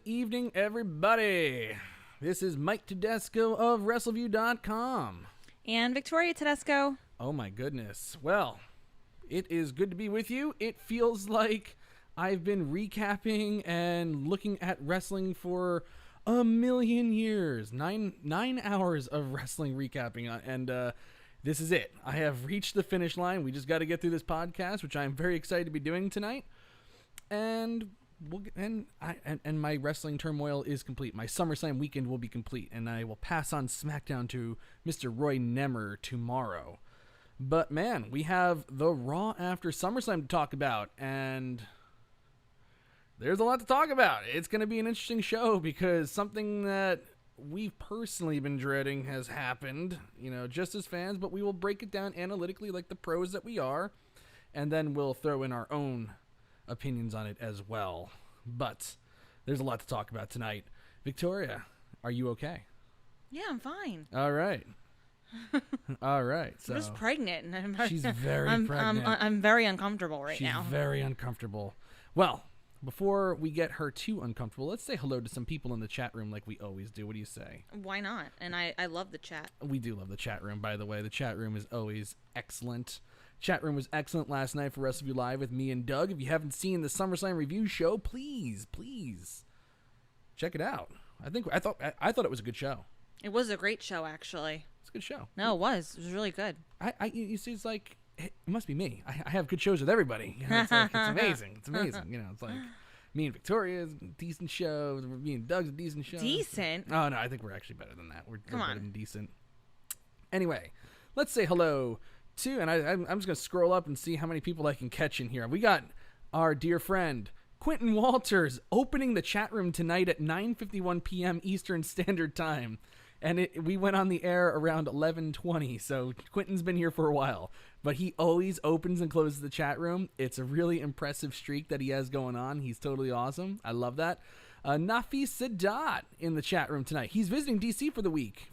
evening, everybody. This is Mike Tedesco of Wrestleview.com. And Victoria Tedesco. Oh my goodness. Well, it is good to be with you. It feels like I've been recapping and looking at wrestling for a million years. Nine hours of wrestling recapping, and this is it. I have reached the finish line. We just got to get through this podcast, which I'm very excited to be doing tonight. And my wrestling turmoil is complete. My SummerSlam weekend will be complete, and I will pass on SmackDown to Mr. Roy Nemmer tomorrow. But man, we have the Raw after SummerSlam to talk about, and there's a lot to talk about. It's going to be an interesting show because something that we've personally been dreading has happened, just as fans, but we will break it down analytically like the pros that we are, and then we'll throw in our own opinions on it as well. But there's a lot to talk about tonight. Victoria, are you okay? Yeah, I'm fine. All right. All right. So I'm just pregnant. And she's very pregnant. I'm very uncomfortable right now. She's very uncomfortable. Well, before we get her too uncomfortable, let's say hello to some people in the chat room like we always do. What do you say? Why not? And I love the chat. We do love the chat room, by the way. The chat room is always excellent. Chat room was excellent last night for Wrestleview Live with me and Doug. If you haven't seen the SummerSlam review show, please check it out. I thought it was a good show. It was a great show, actually. It's a good show. No, it was. It was really good. You see, it's like it must be me. I have good shows with everybody. It's amazing. It's amazing. It's like me and Victoria's a decent show. Me and Doug's a decent show. Decent? Oh no, I think we're actually better than that. We're Come on. better than decent. Anyway, let's say hello to, and I'm just gonna scroll up and see how many people I can catch in here. We got our dear friend Quentin Walters opening the chat room tonight at 9:51 p.m. Eastern Standard Time. And we went on the air around 11:20, so Quentin's been here for a while. But he always opens and closes the chat room. It's a really impressive streak that he has going on. He's totally awesome. I love that. Nafis Sadat in the chat room tonight. He's visiting DC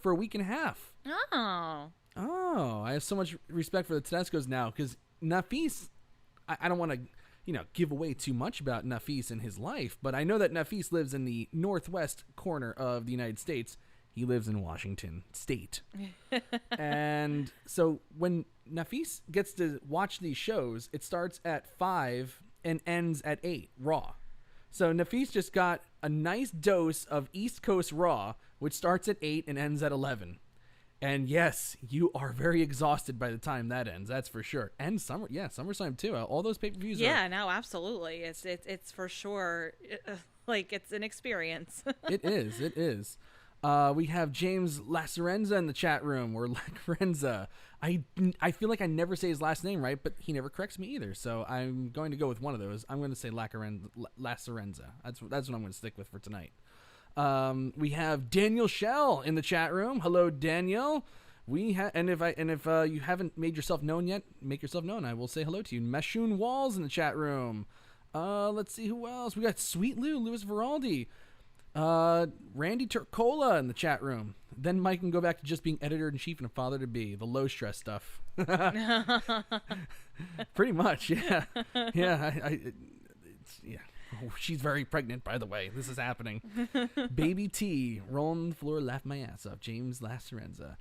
for a week and a half. Oh, I have so much respect for the Tedescos now, because Nafis, I don't want to give away too much about Nafis and his life, but I know that Nafis lives in the northwest corner of the United States. He lives in Washington State. And so when Nafis gets to watch these shows, it starts at 5 and ends at 8, Raw. So Nafis just got a nice dose of East Coast Raw, which starts at 8 and ends at 11. And yes, you are very exhausted by the time that ends, that's for sure. And SummerSlam too. All those pay-per-views no, absolutely. It's for sure, like, it's an experience. It is. We have James Lacerenza in the chat room, or Lacerenza. I feel like I never say his last name right, but he never corrects me either. So I'm going to go with one of those. I'm going to say Lacerenza. That's what I'm going to stick with for tonight. We have Daniel Shell in the chat room. Hello, Daniel. If you haven't made yourself known yet, make yourself known. I will say hello to you. Meshun Walls in the chat room. Let's see who else. We got Sweet Louis Veraldi. Randy Turcola in the chat room. Then Mike can go back to just being editor-in-chief and a father-to-be. The low-stress stuff. Pretty much, yeah. Yeah, yeah. Oh, she's very pregnant, by the way. This is happening. Baby T, rolling the floor, laugh my ass off. James Lacerenza.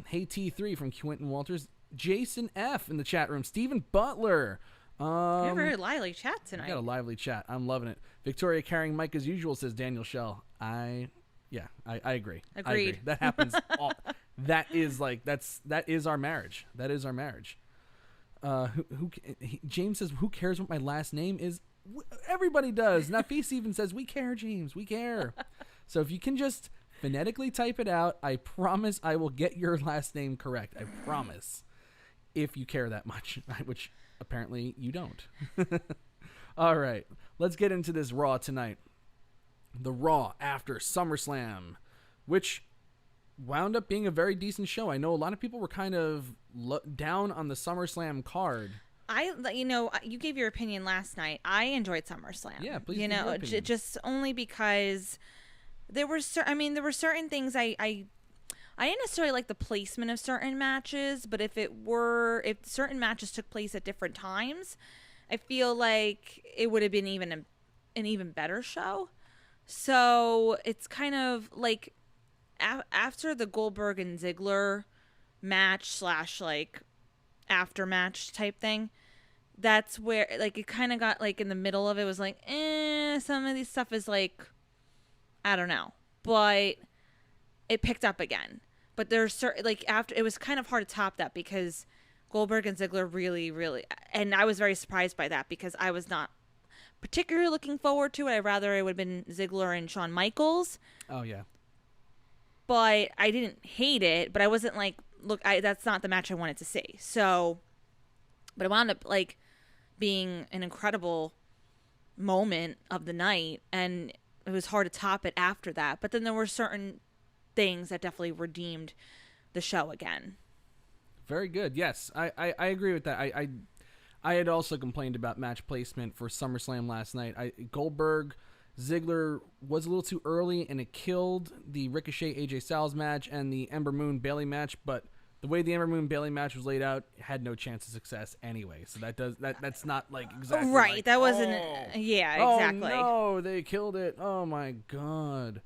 Hey T3 from Quentin Walters. Jason F in the chat room. Stephen Butler. You have a very lively chat tonight. I got a lively chat. I'm loving it. Victoria carrying Mike as usual, says Daniel Shell. I agree. Agreed. I agree. That happens. That is our marriage. That is our marriage. James says, who cares what my last name is? Everybody does. Nafis even says, we care, James. We care. So if you can just phonetically type it out, I promise I will get your last name correct. I promise. If you care that much, which apparently you don't. All right. Let's get into this Raw tonight. The Raw after SummerSlam, which wound up being a very decent show. I know a lot of people were kind of down on the SummerSlam card. You gave your opinion last night. I enjoyed SummerSlam. Yeah, please. Just only because there were certain things I didn't necessarily like the placement of certain matches, but if certain matches took place at different times, I feel like it would have been an even better show. So it's kind of like after the Goldberg and Ziggler match slash like after match type thing, that's where like it kind of got like in the middle of it was like, some of these stuff is like, I don't know, but it picked up again. But there's certain like after it was kind of hard to top that because Goldberg and Ziggler really, really, and I was very surprised by that because I was not particularly looking forward to it. I'd rather it would have been Ziggler and Shawn Michaels. Oh yeah. But I didn't hate it, but I wasn't like, look, that's not the match I wanted to see. So, but it wound up like being an incredible moment of the night, and it was hard to top it after that. But then there were certain things that definitely redeemed the show again. Very good. Yes, I agree with that. I had also complained about match placement for SummerSlam last night. Goldberg Ziggler was a little too early, and it killed the Ricochet AJ Styles match and the Ember Moon Bayley match. But the way the Ember Moon Bayley match was laid out, it had no chance of success anyway. So that's not like exactly right. Like, that wasn't. Yeah, exactly. Oh no, they killed it. Oh my god.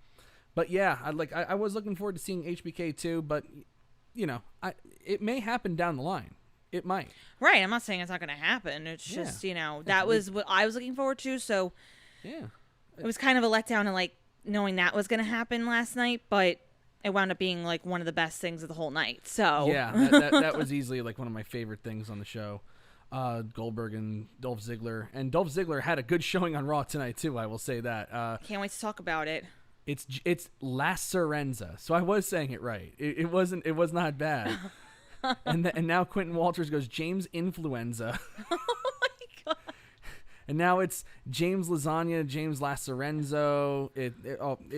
But yeah, I was looking forward to seeing HBK too. But you know, it may happen down the line. It might. Right. I'm not saying it's not going to happen. It's just that was what I was looking forward to. So yeah. It was kind of a letdown and like knowing that was going to happen last night, but it wound up being like one of the best things of the whole night. So yeah, that was easily like one of my favorite things on the show. Goldberg and Dolph Ziggler, and Dolph Ziggler had a good showing on Raw tonight too. I will say that. Can't wait to talk about it. It's La Serenza, so I was saying it right. It was not bad. and now Quentin Walters goes James Influenza. And now it's James Lasagna, James Lacerenzo.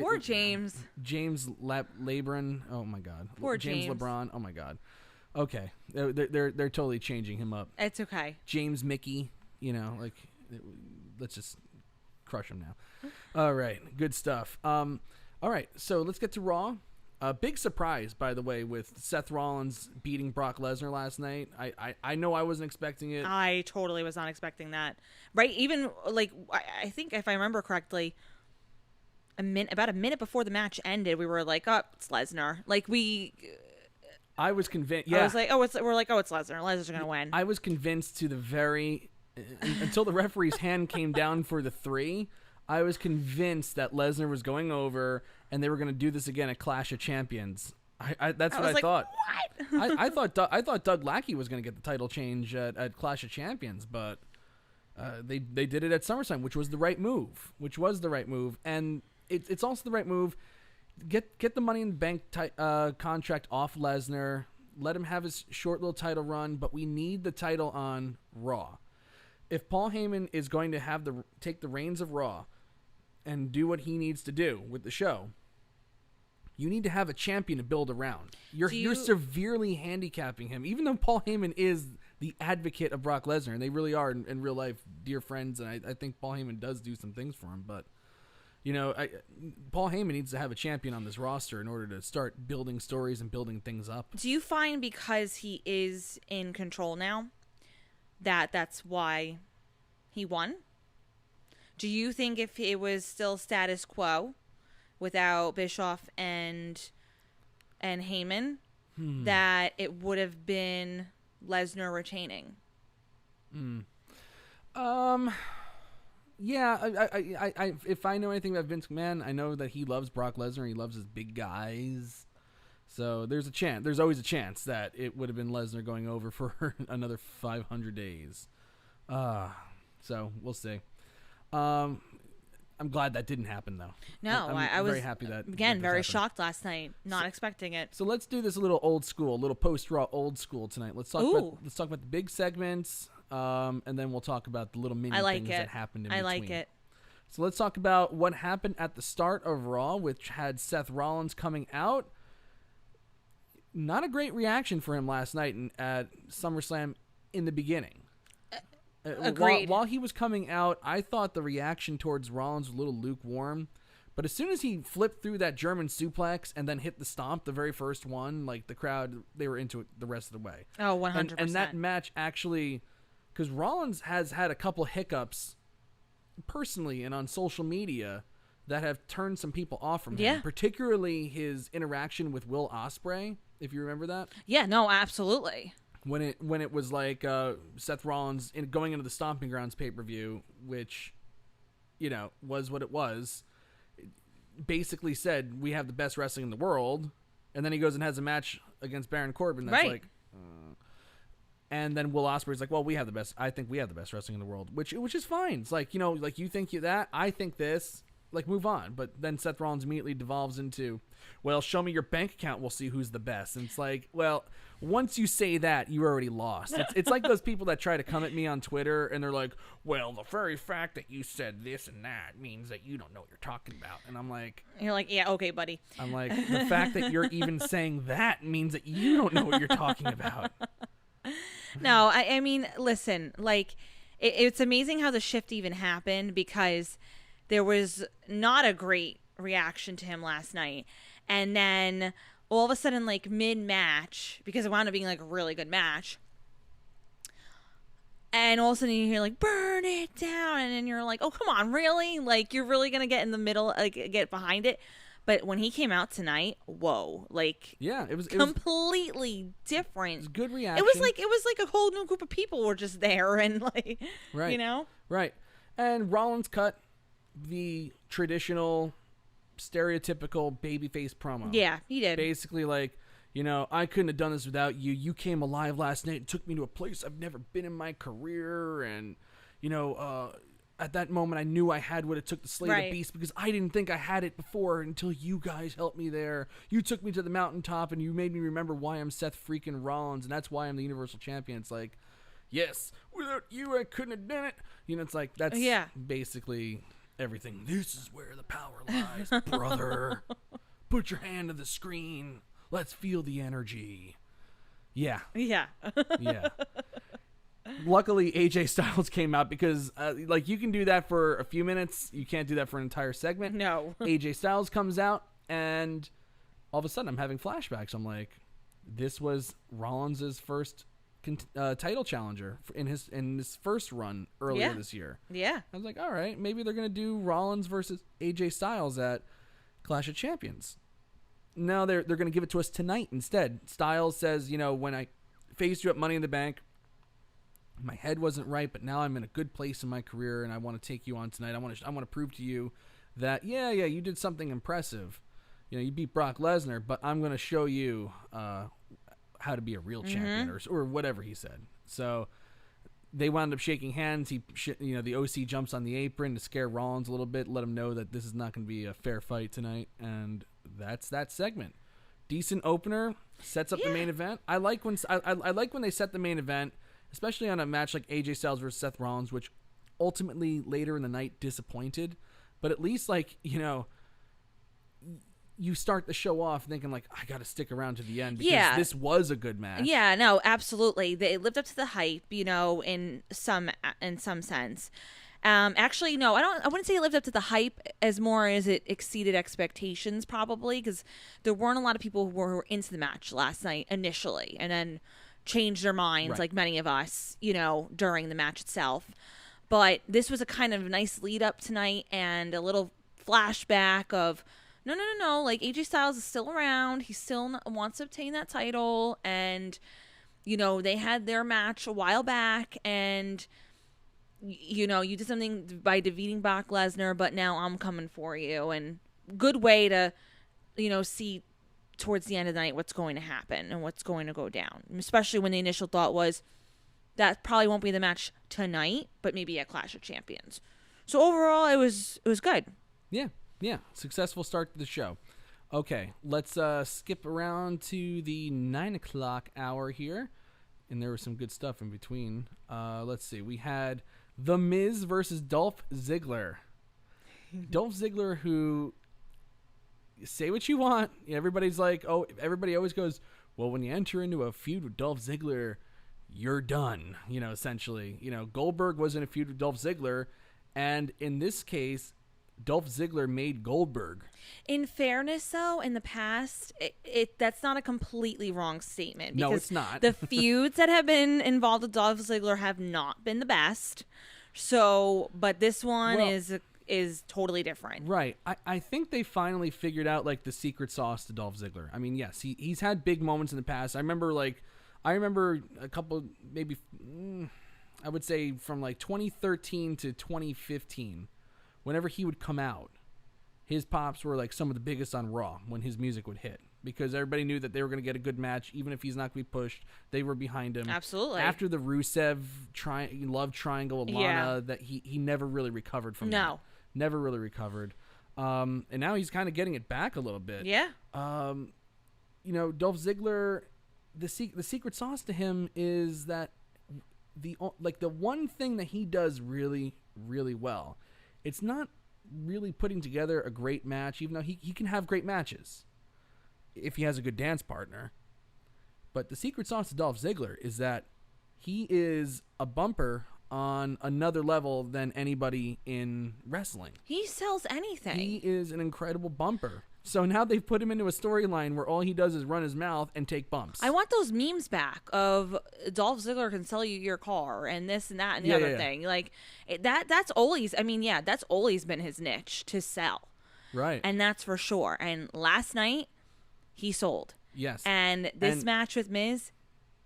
Poor James. James Labron. Oh my God. Poor James. LeBron. Oh my God. Okay, they're totally changing him up. It's okay. James Mickey. Let's just crush him now. All right, good stuff. All right, so let's get to Raw. Big surprise, by the way, with Seth Rollins beating Brock Lesnar last night. I know I wasn't expecting it. I totally was not expecting that. Right? Even, like, I think if I remember correctly, about a minute before the match ended, we were like, oh, it's Lesnar. Like, I was convinced. Yeah. I was like, oh, it's Lesnar. Lesnar's going to win. I was convinced to the very... until the referee's hand came down for the 3, I was convinced that Lesnar was going over and they were going to do this again at Clash of Champions. That's what I thought. What? I thought Doug Lackey was going to get the title change at Clash of Champions, but they did it at SummerSlam, which was the right move. And it's also the right move. Get the Money in the Bank contract off Lesnar. Let him have his short little title run, but we need the title on Raw. If Paul Heyman is going to take the reins of Raw and do what he needs to do with the show, you need to have a champion to build around. You're severely handicapping him, even though Paul Heyman is the advocate of Brock Lesnar, and they really are in real life dear friends, and I think Paul Heyman does do some things for him, but Paul Heyman needs to have a champion on this roster in order to start building stories and building things up. Do you find because he is in control now that's why he won? Do you think if it was still status quo without Bischoff and Heyman, that it would have been Lesnar retaining? Yeah, I if I know anything about Vince McMahon, I know that he loves Brock Lesnar. He loves his big guys. So there's a chance. There's always a chance that it would have been Lesnar going over for another 500 days. So we'll see. I'm glad that didn't happen, though. No, I was very happy that. Again, very happened. shocked last night, not expecting it. So let's do this a little old school, a little post-Raw old school tonight. Let's talk about the big segments, and then we'll talk about the little mini things that happened in between. I like it. So let's talk about what happened at the start of Raw, which had Seth Rollins coming out. Not a great reaction for him last night at SummerSlam in the beginning. Agreed. While he was coming out, I thought the reaction towards Rollins was a little lukewarm. But as soon as he flipped through that German suplex and then hit the stomp, the very first one, like the crowd, they were into it the rest of the way. Oh, 100%. And that match actually, because Rollins has had a couple hiccups personally and on social media that have turned some people off from him, particularly his interaction with Will Ospreay, if you remember that. Yeah, no, absolutely. When it was like Seth Rollins going into the Stomping Grounds pay-per-view, which, was what it was, basically said, we have the best wrestling in the world, and then he goes and has a match against Baron Corbin that's like... And then Will Ospreay's like, well, I think we have the best wrestling in the world, which is fine. It's like, like you think that, I think this, like move on. But then Seth Rollins immediately devolves into, well, show me your bank account, we'll see who's the best. And it's like, well, once you say that, you already lost. It's like those people that try to come at me on Twitter and they're like, well, the very fact that you said this and that means that you don't know what you're talking about. And I'm like... You're like, yeah, okay, buddy. I'm like, the fact that you're even saying that means that you don't know what you're talking about. No, I mean, listen, like, it's amazing how the shift even happened, because there was not a great reaction to him last night. And then all of a sudden, like, mid-match, because it wound up being, like, a really good match, and all of a sudden you hear, like, burn it down, and then you're like, oh, come on, really? Like, you're really going to get in the middle, like, get behind it? But when he came out tonight, whoa, like, yeah, it was completely different. It was good reaction. It was like a whole new group of people were just there, and like, right, right. And Rollins cut the traditional, stereotypical babyface promo. Yeah, he did. Basically, like, I couldn't have done this without you. You came alive last night and took me to a place I've never been in my career, and at that moment, I knew I had what it took to slay the beast, because I didn't think I had it before until you guys helped me there. You took me to the mountaintop, and you made me remember why I'm Seth freaking Rollins, and that's why I'm the Universal Champion. It's like, yes, without you, I couldn't have done it. It's like, that's basically everything. This is where the power lies, brother. Put your hand to the screen. Let's feel the energy. Yeah. Yeah. Yeah. Luckily, AJ Styles came out, because, you can do that for a few minutes. You can't do that for an entire segment. No. AJ Styles comes out, and all of a sudden, I'm having flashbacks. I'm like, this was Rollins' first title challenger in his first run earlier this year. Yeah. I was like, all right, maybe they're going to do Rollins versus AJ Styles at Clash of Champions. No, they're going to give it to us tonight instead. Styles says, when I faced you at Money in the Bank, my head wasn't right, but now I'm in a good place in my career, and I want to take you on tonight. I want to prove to you that, you did something impressive. You beat Brock Lesnar, but I'm going to show you how to be a real champion, or whatever he said. So they wound up shaking hands. The OC jumps on the apron to scare Rollins a little bit, let him know that this is not going to be a fair fight tonight, and that's that segment. Decent opener, sets up the main event. I like when they set the main event, especially on a match like AJ Styles versus Seth Rollins, which ultimately later in the night disappointed. But at least, you start the show off thinking, like, I got to stick around to the end, because this was a good match. Yeah, no, absolutely. They lived up to the hype, in some sense. Actually, no, I wouldn't say it lived up to the hype as more as it exceeded expectations, probably, because there weren't a lot of people who were into the match last night initially, and then changed their minds, like many of us, during the match itself. But this was a kind of nice lead up tonight, and a little flashback of, no, like, AJ Styles is still around. He still wants to obtain that title, and, they had their match a while back, and, you did something by defeating Brock Lesnar, but now I'm coming for you. And good way to, see towards the end of the night what's going to happen and what's going to go down, especially when the initial thought was that probably won't be the match tonight, but maybe at Clash of Champions. So overall, it was good. Yeah, successful start to the show. Okay, let's skip around to the 9 o'clock hour here, and there was some good stuff in between. Let's see, we had The Miz versus Dolph Ziggler. Dolph Ziggler, who, say what you want, everybody's like, everybody always goes, well, when you enter into a feud with Dolph Ziggler, you're done, essentially. Goldberg was in a feud with Dolph Ziggler, and in this case, Dolph Ziggler made Goldberg. In fairness, though, in the past, that's not a completely wrong statement. No, it's not. The feuds that have been involved with Dolph Ziggler have not been the best. So, but this one is is totally different. Right. I think they finally figured out like the secret sauce to Dolph Ziggler. I mean, yes, he's had big moments in the past. I remember a couple, maybe I would say from like 2013 to 2015, whenever he would come out, his pops were like some of the biggest on Raw when his music would hit, because everybody knew that they were going to get a good match. Even if he's not going to be pushed, they were behind him. Absolutely. After the Rusev love triangle with Lana, that he never really recovered from. No. That. Never really recovered. And now he's kind of getting it back a little bit. Yeah. Dolph Ziggler, the secret sauce to him is that the one thing that he does really, really well, it's not really putting together a great match, even though he can have great matches if he has a good dance partner. But the secret sauce to Dolph Ziggler is that he is a bumper on another level than anybody in wrestling. He sells anything. He is an incredible bumper. So now they've put him into a storyline where all he does is run his mouth and take bumps. I want those memes back of Dolph Ziggler can sell you your car and this and that and the other thing. Like that's always, that's always been his niche, to sell. Right. And that's for sure. And last night he sold. Yes. And this match with Miz,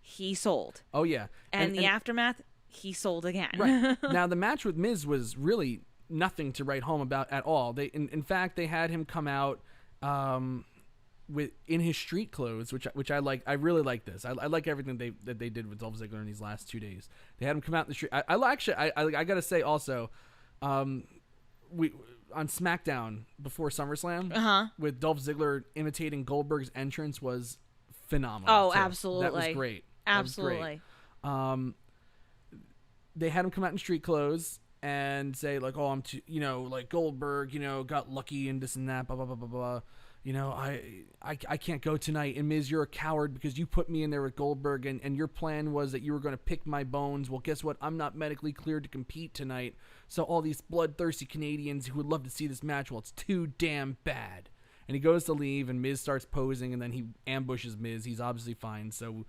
he sold. Oh yeah. And the aftermath, he sold again. Right. Now the match with Miz was really nothing to write home about at all. They in fact they had him come out in his street clothes, which I like. I really like this. I like everything that they did with Dolph Ziggler in these last 2 days. They had him come out in the street. I gotta say also, we on SmackDown before SummerSlam, with Dolph Ziggler imitating Goldberg's entrance was phenomenal. Oh, too. absolutely, that was great. Absolutely. That was great. They had him come out in street clothes and say like, "Oh, I'm too, like Goldberg, got lucky and this and that, blah blah blah blah blah. I can't go tonight. And Miz, you're a coward because you put me in there with Goldberg, and your plan was that you were going to pick my bones. Well, guess what? I'm not medically cleared to compete tonight. So all these bloodthirsty Canadians who would love to see this match, well, it's too damn bad." And he goes to leave, and Miz starts posing, and then he ambushes Miz. He's obviously fine. So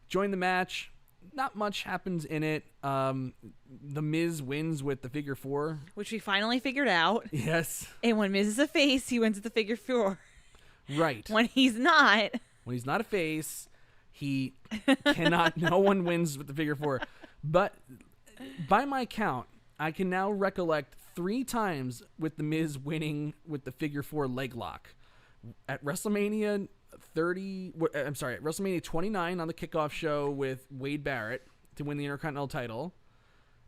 join the match. Not much happens in it. The Miz wins with the figure four, which we finally figured out. Yes. And when Miz is a face, he wins with the figure four. Right. When he's not a face, he cannot. No one wins with the figure four. But by my count, I can now recollect 3 times with the Miz winning with the figure four leg lock at WrestleMania. At WrestleMania 29 on the kickoff show with Wade Barrett to win the Intercontinental title.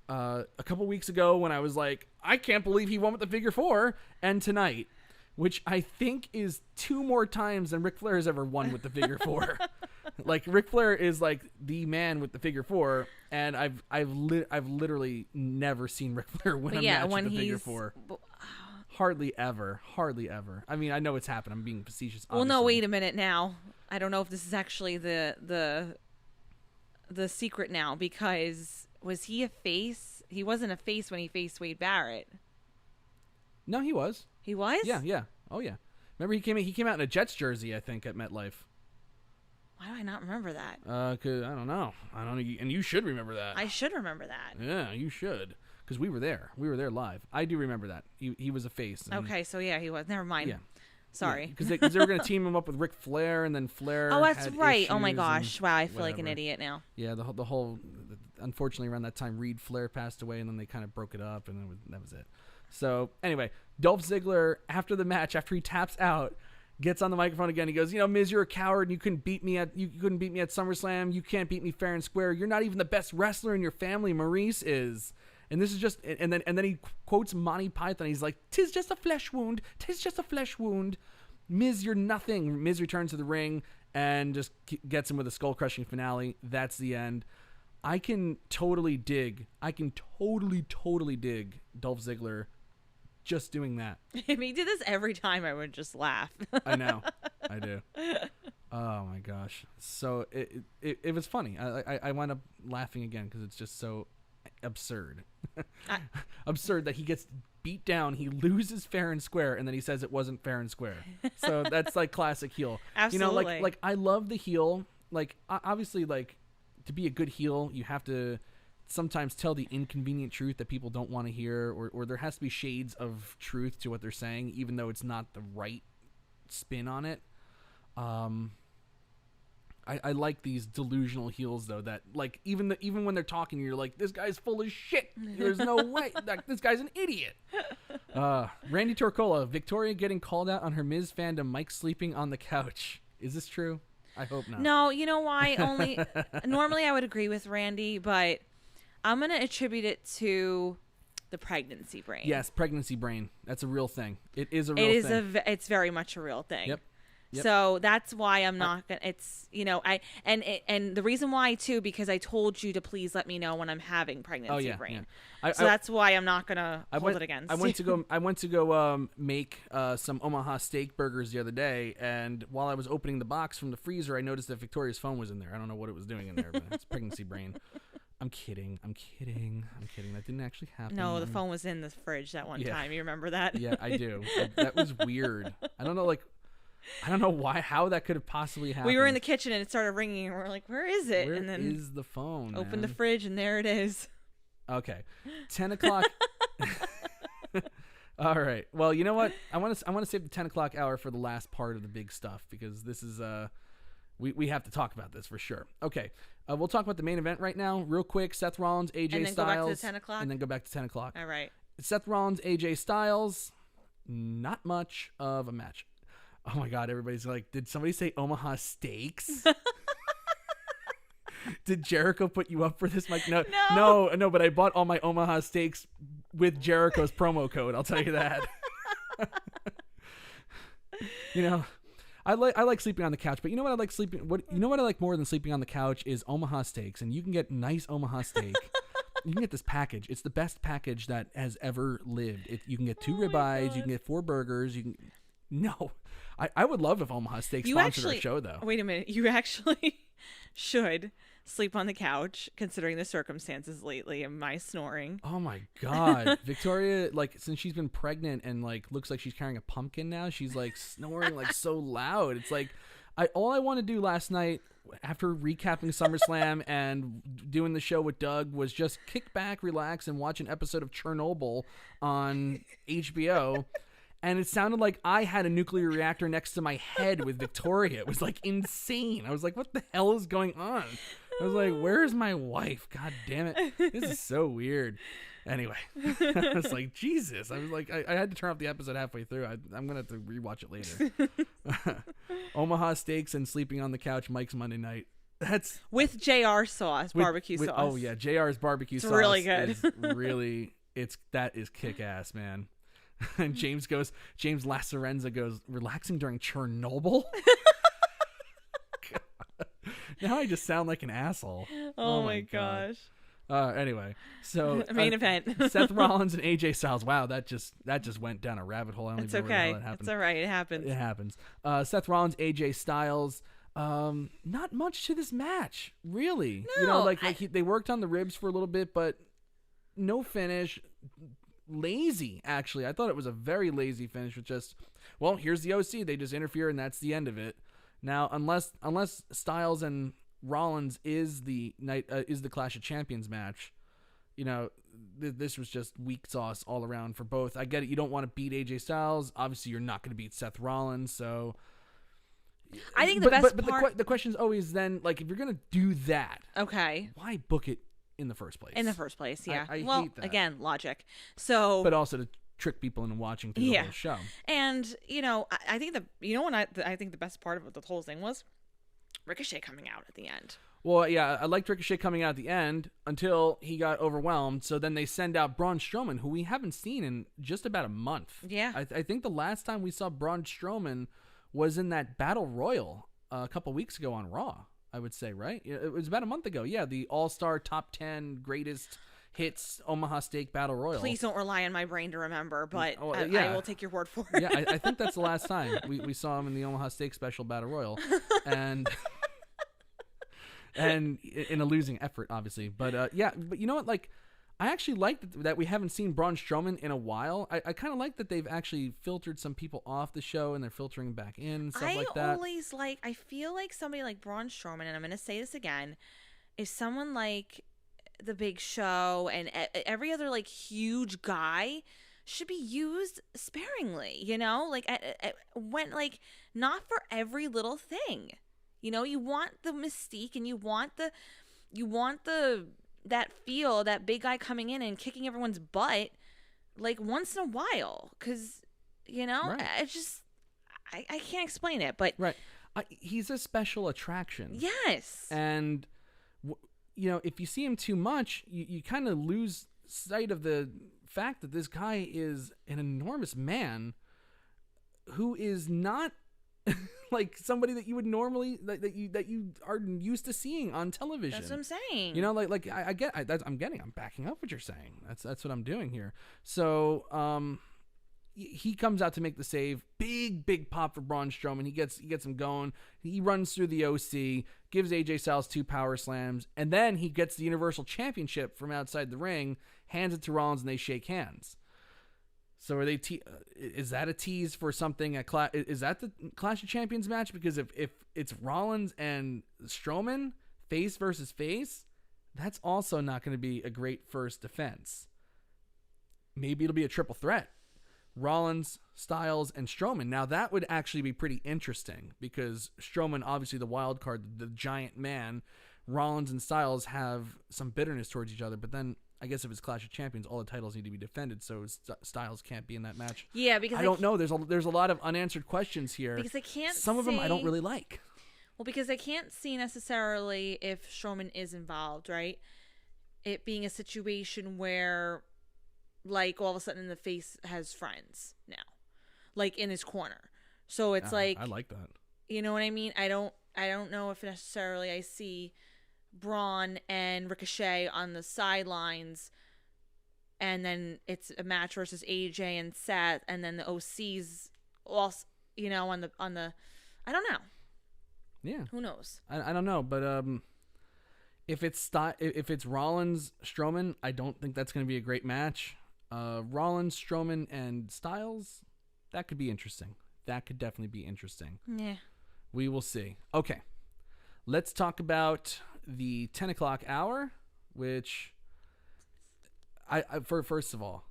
A couple weeks ago when I was like, I can't believe he won with the figure four. And tonight, which I think is 2 more times than Ric Flair has ever won with the figure four. Like Ric Flair is like the man with the figure four, and I've literally never seen Ric Flair win a match with the figure four. Hardly ever. I mean, I know it's happened. I'm being facetious. Obviously. Well, no, wait a minute now. I don't know if this is actually the secret now, because was he a face? He wasn't a face when he faced Wade Barrett. No, he was. He was? Yeah. Oh, yeah. Remember he came out in a Jets jersey, I think, at MetLife. Why do I not remember that? 'Cause I don't know. And you should remember that. I should remember that. Yeah, you should. Because we were there. We were there live. I do remember that. He was a face. Okay, so yeah, he was. Never mind. Yeah. Sorry. Because they were going to team him up with Ric Flair, and then Flair. Oh, that's had right. Oh my gosh. issues Wow, I feel whatever. like an idiot now. Yeah, the whole. Unfortunately, around that time, Reed Flair passed away, and then they kind of broke it up, and that was it. So anyway, Dolph Ziggler, after the match, after he taps out, gets on the microphone again. He goes, Miz, you're a coward, and you couldn't beat me at SummerSlam. You can't beat me fair and square. You're not even the best wrestler in your family. Maurice is. And this is just, and then he quotes Monty Python. He's like, "'Tis just a flesh wound. 'Tis just a flesh wound. Miz, you're nothing." Miz returns to the ring and just gets him with a skull-crushing finale. That's the end. I can totally dig Dolph Ziggler just doing that. If he did this every time, I would just laugh. I know. I do. Oh my gosh. So it was funny. I wound up laughing again because it's just so absurd. Absurd that he gets beat down, he loses fair and square, and then he says it wasn't fair and square. So that's like classic heel. Absolutely. Like I love the heel. Like obviously, like to be a good heel, you have to sometimes tell the inconvenient truth that people don't want to hear, or there has to be shades of truth to what they're saying, even though it's not the right spin on it. I like these delusional heels though, that like even when they're talking, you're like, this guy's full of shit. There's no way. Like, this guy's an idiot. Randy Torcola, Victoria getting called out on her Miz fandom, Mike sleeping on the couch. Is this true? I hope not. No, you know why? Normally I would agree with Randy, but I'm going to attribute it to the pregnancy brain. Yes, pregnancy brain. That's a real thing. It is a real thing. It's very much a real thing. Yep. So that's why I'm not gonna. It's and the reason why too, because I told you to please let me know when I'm having pregnancy brain. Yeah. So that's why I'm not gonna hold it against. I went to go make some Omaha steak burgers the other day, and while I was opening the box from the freezer, I noticed that Victoria's phone was in there. I don't know what it was doing in there, but it's pregnancy brain. I'm kidding. That didn't actually happen. No, the phone was in the fridge that one time. You remember that? Yeah, I do. That was weird. I don't know how that could have possibly happened. We were in the kitchen and it started ringing, and we're like, "Where is it?" Where and then is the phone? Open the fridge, and there it is. Okay, 10 o'clock. All right. Well, you know what? I want to save the 10 o'clock hour for the last part of the big stuff, because this is we have to talk about this for sure. Okay, we'll talk about the main event right now, real quick. Seth Rollins, AJ and then Styles, go back to 10 o'clock, and then go back to 10 o'clock. All right. Seth Rollins, AJ Styles. Not much of a match. Oh my God, everybody's like, did somebody say Omaha Steaks? Did Jericho put you up for this, Mike? No, but I bought all my Omaha Steaks with Jericho's promo code. I'll tell you that. I like sleeping on the couch, but you know what I like more than sleeping on the couch is Omaha Steaks, and you can get nice Omaha steak. You can get this package. It's the best package that has ever lived. You can get 2 ribeyes, you can get 4 burgers, I would love if Omaha Steak sponsored our show, though. Wait a minute. You actually should sleep on the couch, considering the circumstances lately and my snoring. Oh, my God. Victoria, like, since she's been pregnant and, like, looks like she's carrying a pumpkin now, she's, like, snoring, like, so loud. It's like, all I want to do last night, after recapping SummerSlam and doing the show with Doug, was just kick back, relax, and watch an episode of Chernobyl on HBO. And it sounded like I had a nuclear reactor next to my head with Victoria. It was like insane. I was like, what the hell is going on? I was like, where's my wife? God damn it. This is so weird. Anyway, I was like, Jesus. I was like, I had to turn off the episode halfway through. I'm going to have to rewatch it later. Omaha Steaks and sleeping on the couch, Mike's Monday night. That's with JR sauce, barbecue sauce. Oh, yeah. JR's barbecue sauce. It's really good. That is kick ass, man. And James Lacerenza goes, relaxing during Chernobyl? Now I just sound like an asshole. Oh my gosh. Anyway, so main event. Seth Rollins and AJ Styles. Wow, that just went down a rabbit hole. I don't it's even know okay. where the hell that happened. It's all right. It happens. It happens. Seth Rollins, AJ Styles. Not much to this match, really. No, they worked on the ribs for a little bit, but no finish. Lazy, actually. I thought it was a very lazy finish with just, well, here's the OC. They just interfere, and that's the end of it. Now, unless Styles and Rollins is the Clash of Champions match, this was just weak sauce all around for both. I get it. You don't want to beat AJ Styles. Obviously, you're not going to beat Seth Rollins. So, I think the best part. But the question is always then, like, if you're going to do that, okay, why book it in the first place? Yeah. I hate that. Again, logic. So, but also to trick people into watching through the whole show. And I think I think the best part of the whole thing was Ricochet coming out at the end. Well, yeah, I liked Ricochet coming out at the end until he got overwhelmed. So then they send out Braun Strowman, who we haven't seen in just about a month. Yeah, I think the last time we saw Braun Strowman was in that Battle Royal a couple weeks ago on Raw. I would say, right? It was about a month ago. Yeah, the All-Star Top 10 Greatest Hits Omaha Steak Battle Royal. Please don't rely on my brain to remember, but I will take your word for it. Yeah, I think that's the last time we saw him in the Omaha Steak Special Battle Royal. And in a losing effort, obviously. But but you know what? Like, I actually like that we haven't seen Braun Strowman in a while. I kind of like that they've actually filtered some people off the show and they're filtering back in and stuff like that. I feel like somebody like Braun Strowman, and I'm going to say this again, is someone like the Big Show and every other like huge guy should be used sparingly, you know, like when like not for every little thing. You know, you want the mystique and you want that feel, that big guy coming in and kicking everyone's butt like once in a while, because you know, right. it's just I can't explain it, but right. He's a special attraction. Yes. And you know, if you see him too much, you kind of lose sight of the fact that this guy is an enormous man who is not like somebody that you would normally that you are used to seeing on television. That's what I'm saying. You know, I'm backing up what you're saying. That's what I'm doing here. So he comes out to make the save. Big pop for Braun Strowman. He gets him going. He runs through the OC, gives AJ Styles 2 power slams, and then he gets the Universal Championship from outside the ring, hands it to Rollins, and they shake hands. So are they? Is that a tease for something? Is that the Clash of Champions match? Because if it's Rollins and Strowman face versus face, that's also not going to be a great first defense. Maybe it'll be a triple threat. Rollins, Styles, and Strowman. Now that would actually be pretty interesting because Strowman, obviously the wild card, the giant man. Rollins and Styles have some bitterness towards each other, but then I guess if it's Clash of Champions, all the titles need to be defended, so Styles can't be in that match. Yeah, because I don't know. There's a lot of unanswered questions here. Because I can't. Some of them I don't really like. Well, because I can't see necessarily if Strowman is involved, right? It being a situation where, like, all of a sudden the face has friends now, like in his corner. So it's like I like that. You know what I mean? I don't know if necessarily I see Braun and Ricochet on the sidelines, and then it's a match versus AJ and Seth, and then the OC's also, you know, on the I don't know. Yeah, who knows? I don't know, but if it's Rollins Strowman, I don't think that's going to be a great match. Rollins, Strowman, and Styles, that could be interesting. That could definitely be interesting. Yeah, we will see. Okay, let's talk about the 10 o'clock hour, which first of all,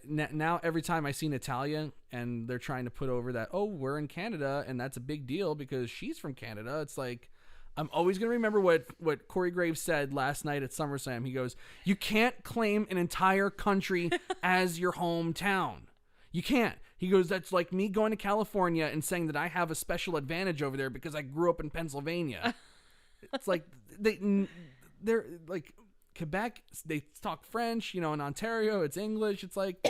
now every time I see Natalya and they're trying to put over that, oh, we're in Canada and that's a big deal because she's from Canada, it's like I'm always going to remember what Corey Graves said last night at SummerSlam. He goes, you can't claim an entire country as your hometown. You can't. He goes, that's like me going to California and saying that I have a special advantage over there because I grew up in Pennsylvania. It's like they're like Quebec, they talk French, you know, in Ontario it's English. It's like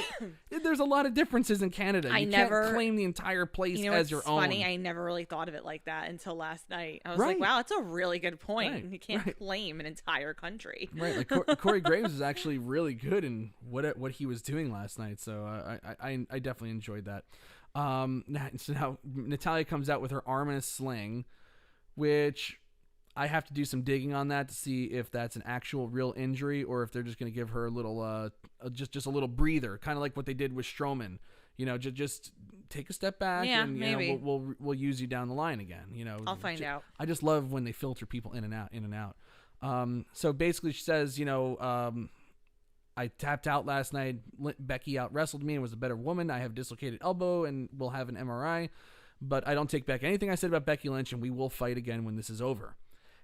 there's a lot of differences in Canada. You can't claim the entire place as your own. Funny, I never really thought of it like that until last night. I was like, wow, that's a really good point. Right. You can't claim an entire country. Right, like Corey Graves is actually really good in what he was doing last night. So I definitely enjoyed that. So now Natalya comes out with her arm in a sling, which I have to do some digging on that to see if that's an actual real injury or if they're just going to give her a little, just a little breather, kind of like what they did with Strowman. You know, just take a step back, and maybe we'll use you down the line again. You know, I'll find out. I just love when they filter people in and out. So basically, she says, you know, I tapped out last night. Becky out wrestled me and was a better woman. I have dislocated elbow and will have an MRI, but I don't take back anything I said about Becky Lynch, and we will fight again when this is over.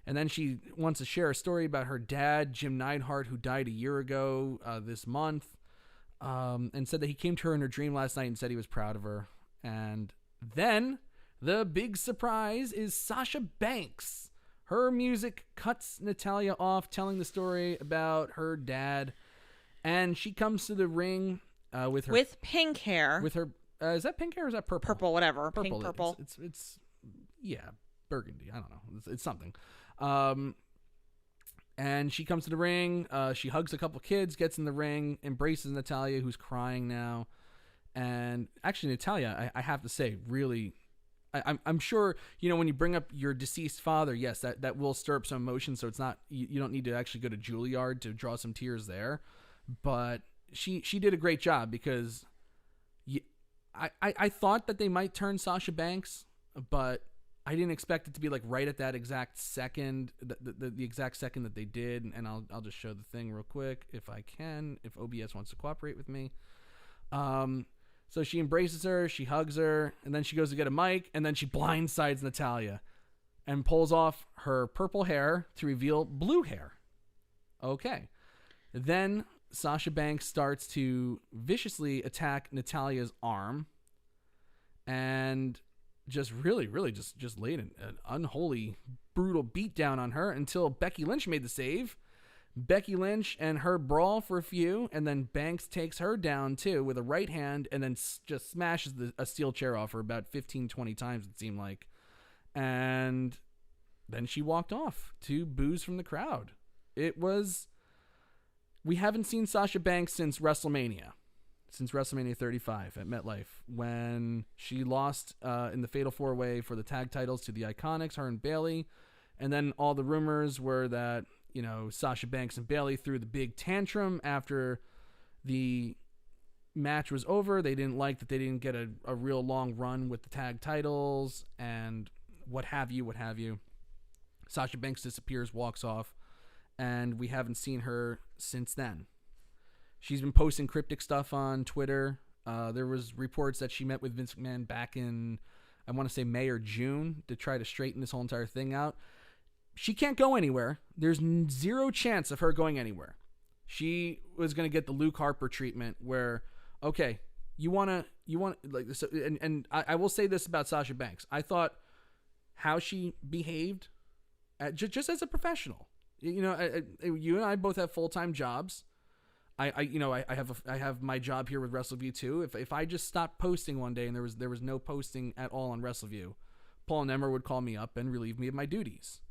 And then she wants to share a story about her dad, Jim Neidhart, who died a year ago this month, and said that he came to her in her dream last night and said he was proud of her. And then the big surprise is Sasha Banks. Her music cuts Natalya off, telling the story about her dad. And she comes to the ring with pink hair. With her, is that pink hair or is that purple? Purple, whatever. Purple. Pink, purple. It's yeah, burgundy. I don't know. It's something. And she comes to the ring. She hugs a couple kids, gets in the ring, embraces Natalya, who's crying now. And actually, Natalya, I have to say, really, I'm sure, you know, when you bring up your deceased father, yes, that will stir up some emotion. So it's not, you don't need to actually go to Juilliard to draw some tears there. But she did a great job because I thought that they might turn Sasha Banks, but I didn't expect it to be like right at that exact second, the exact second that they did. And I'll just show the thing real quick if I can, if OBS wants to cooperate with me. So she embraces her, she hugs her, and then she goes to get a mic, and then she blindsides Natalya and pulls off her purple hair to reveal blue hair. Okay. Then Sasha Banks starts to viciously attack Natalya's arm and just really just laid an unholy, brutal beatdown on her until Becky Lynch made the save. Becky Lynch and her brawl for a few, and then Banks takes her down too with a right hand and then just smashes a steel chair off her about 15, 20 times, it seemed like. And then she walked off to boos from the crowd. We haven't seen Sasha Banks since WrestleMania 35 at MetLife, when she lost in the Fatal 4-Way for the tag titles to the Iconics, her and Bayley. And then all the rumors were that, Sasha Banks and Bayley threw the big tantrum after the match was over. They didn't like that they didn't get a real long run with the tag titles and what have you. Sasha Banks disappears, walks off, and we haven't seen her since then. She's been posting cryptic stuff on Twitter. There was reports that she met with Vince McMahon back in, I want to say May or June, to try to straighten this whole entire thing out. She can't go anywhere. There's zero chance of her going anywhere. She was going to get the Luke Harper treatment where, okay, you want like this. And I will say this about Sasha Banks. I thought how she behaved just as a professional. You and I both have full-time jobs. I have my job here with Wrestleview too. If I just stopped posting one day and there was no posting at all on Wrestleview, Paul Nemmer would call me up and relieve me of my duties.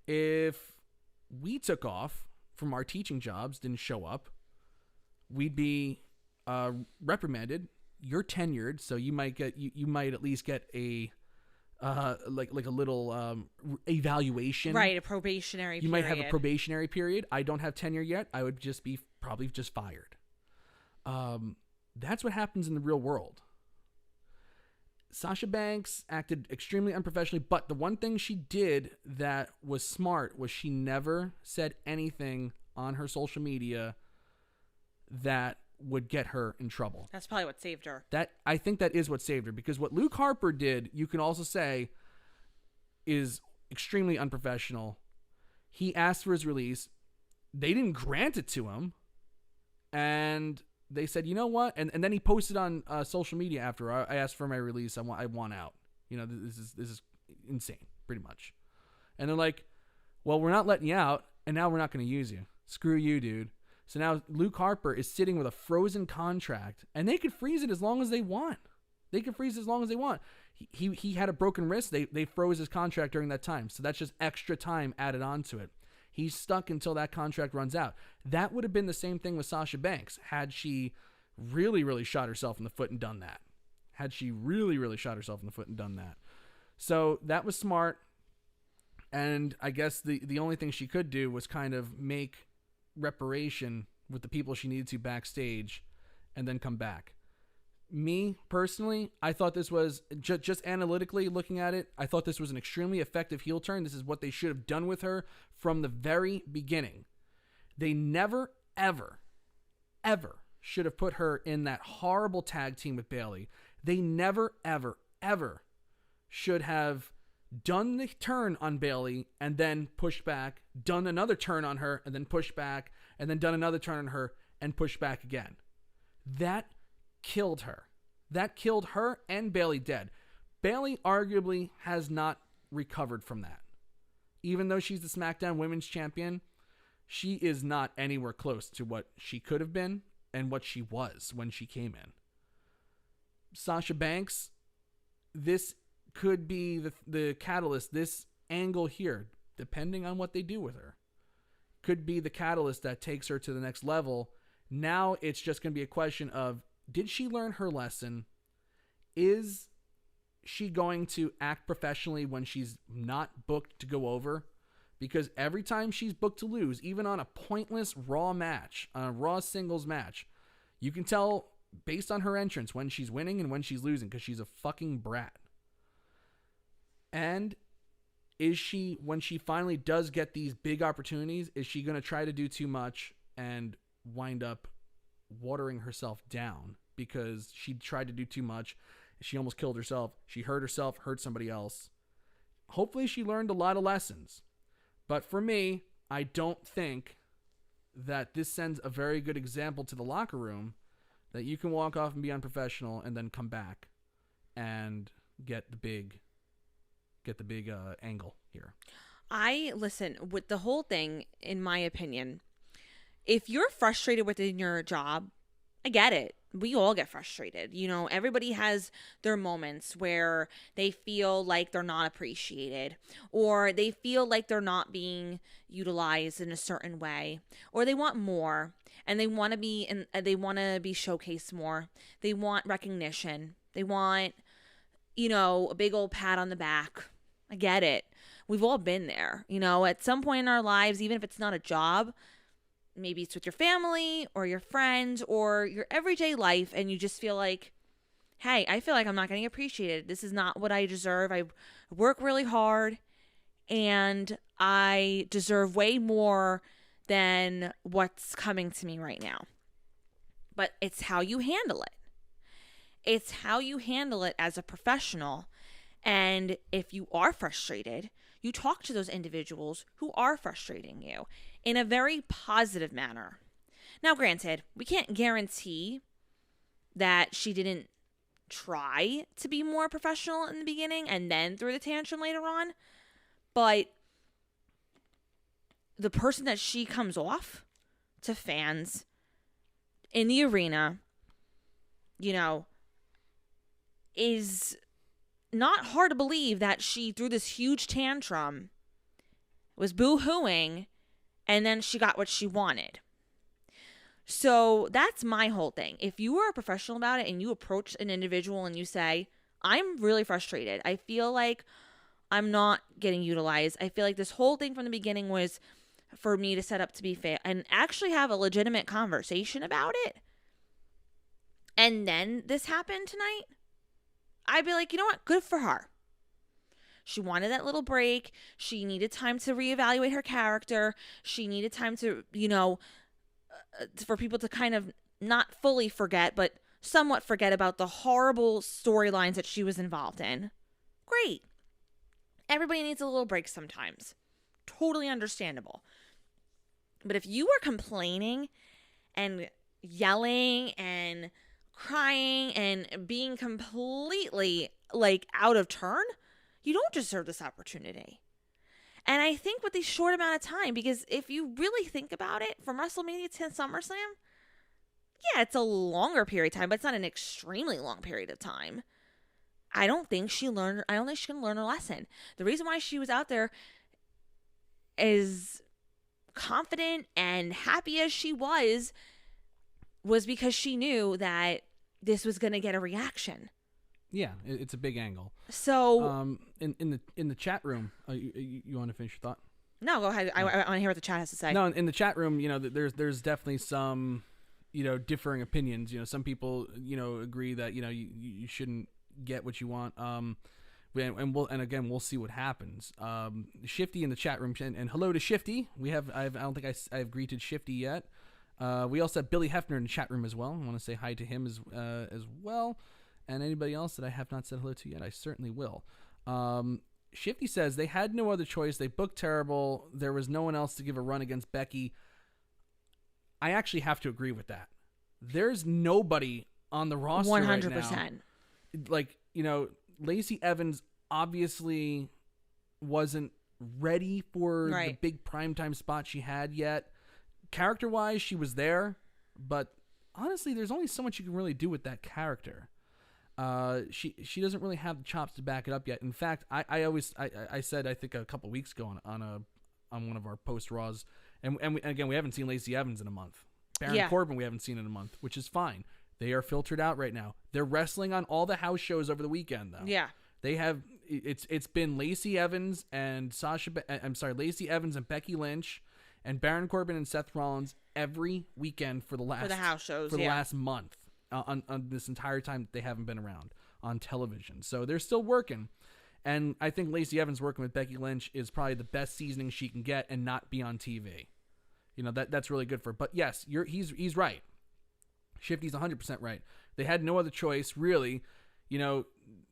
If we took off from our teaching jobs, didn't show up, we'd be reprimanded. You're tenured, so you might at least get a like a little evaluation. Right, a probationary period. You might have a probationary period. I don't have tenure yet. I would just be probably just fired. That's what happens in the real world. Sasha Banks acted extremely unprofessionally, but the one thing she did that was smart was she never said anything on her social media that would get her in trouble. That's probably what saved her. I think that is what saved her, because what Luke Harper did, you can also say, is extremely unprofessional. He asked for his release. They didn't grant it to him. And they said, you know what? And then he posted on social media after I asked for my release. I want out. This is insane, pretty much. And they're like, well, we're not letting you out, and now we're not going to use you. Screw you, dude. So now Luke Harper is sitting with a frozen contract, and they could freeze it as long as they want. He had a broken wrist. They froze his contract during that time. So that's just extra time added onto it. He's stuck until that contract runs out. That would have been the same thing with Sasha Banks had she really, really shot herself in the foot and done that. So that was smart. And I guess the only thing she could do was kind of make reparation with the people she needed to backstage and then come back. Me, personally, I thought this was, just analytically looking at it, I thought this was an extremely effective heel turn. This is what they should have done with her from the very beginning. They never, ever, ever should have put her in that horrible tag team with Bayley. They never, ever, ever should have done the turn on Bayley and then pushed back, done another turn on her and then pushed back, and then done another turn on her and pushed back again. That killed her. That killed her and Bayley dead. Bayley arguably has not recovered from that. Even though she's the SmackDown Women's Champion, she is not anywhere close to what she could have been and what she was when she came in. Sasha Banks, this could be the catalyst, this angle here, depending on what they do with her, could be the catalyst that takes her to the next level. Now it's just going to be a question of, did she learn her lesson? Is she going to act professionally when she's not booked to go over? Because every time she's booked to lose, even on a pointless Raw match, on a Raw singles match, you can tell based on her entrance when she's winning and when she's losing, because she's a fucking brat. And is she, when she finally does get these big opportunities, is she going to try to do too much and wind up watering herself down because she tried to do too much? She almost killed herself. She hurt herself, hurt somebody else. Hopefully she learned a lot of lessons. But for me, I don't think that this sends a very good example to the locker room that you can walk off and be unprofessional and then come back and get the big angle here. Listen, with the whole thing, in my opinion, if you're frustrated within your job, I get it. We all get frustrated. You know, everybody has their moments where they feel like they're not appreciated, or they feel like they're not being utilized in a certain way, or they want more and they want to be showcased more. They want recognition. They want, a big old pat on the back. I get it. We've all been there. At some point in our lives, even if it's not a job, maybe it's with your family or your friends or your everyday life, and you just feel like, hey, I feel like I'm not getting appreciated. This is not what I deserve. I work really hard and I deserve way more than what's coming to me right now. But it's how you handle it. It's how you handle it as a professional. And if you are frustrated, you talk to those individuals who are frustrating you in a very positive manner. Now, granted, we can't guarantee that she didn't try to be more professional in the beginning and then threw the tantrum later on, but the person that she comes off to fans in the arena, is not hard to believe that she threw this huge tantrum, was boo-hooing, and then she got what she wanted. So that's my whole thing. If you are a professional about it and you approach an individual and you say, I'm really frustrated. I feel like I'm not getting utilized. I feel like this whole thing from the beginning was for me to set up to be fair and actually have a legitimate conversation about it. And then this happened tonight. I'd be like, you know what? Good for her. She wanted that little break. She needed time to reevaluate her character. She needed time to, for people to kind of not fully forget, but somewhat forget about the horrible storylines that she was involved in. Great. Everybody needs a little break sometimes. Totally understandable. But if you are complaining and yelling and crying and being completely out of turn, you don't deserve this opportunity. And I think with the short amount of time, because if you really think about it, from WrestleMania to SummerSlam, yeah, it's a longer period of time, but it's not an extremely long period of time. I don't think she can learn a lesson. The reason why she was out there as confident and happy as she was because she knew that this was going to get a reaction. Yeah, it's a big angle. So, in the chat room, you want to finish your thought? No, go ahead. I want to hear what the chat has to say. No, in the chat room, there's definitely some, differing opinions. Some people, agree that you shouldn't get what you want. And we'll see what happens. Shifty in the chat room, and hello to Shifty. I don't think I've greeted Shifty yet. We also have Billy Hefner in the chat room as well. I want to say hi to him as well. And anybody else that I have not said hello to yet, I certainly will. Shifty says they had no other choice. They booked terrible. There was no one else to give a run against Becky. I actually have to agree with that. There's nobody on the roster 100%. Right now. Lacey Evans obviously wasn't ready for the big primetime spot she had yet. Character-wise, she was there, but honestly, there's only so much you can really do with that character. She doesn't really have the chops to back it up yet. In fact, I said, I think a couple weeks ago on one of our post Raws, and again, we haven't seen Lacey Evans in a month. Baron Corbin we haven't seen in a month, which is fine. They are filtered out right now. They're wrestling on all the house shows over the weekend, though. Yeah. They have it's been Lacey Evans and Lacey Evans and Becky Lynch and Baron Corbin and Seth Rollins every weekend for the house shows the last month on this entire time that they haven't been around on television. So they're still working. And I think Lacey Evans working with Becky Lynch is probably the best seasoning she can get and not be on TV. You know, that's really good for her. But yes, he's right. Shifty's 100% right. They had no other choice, really. You know,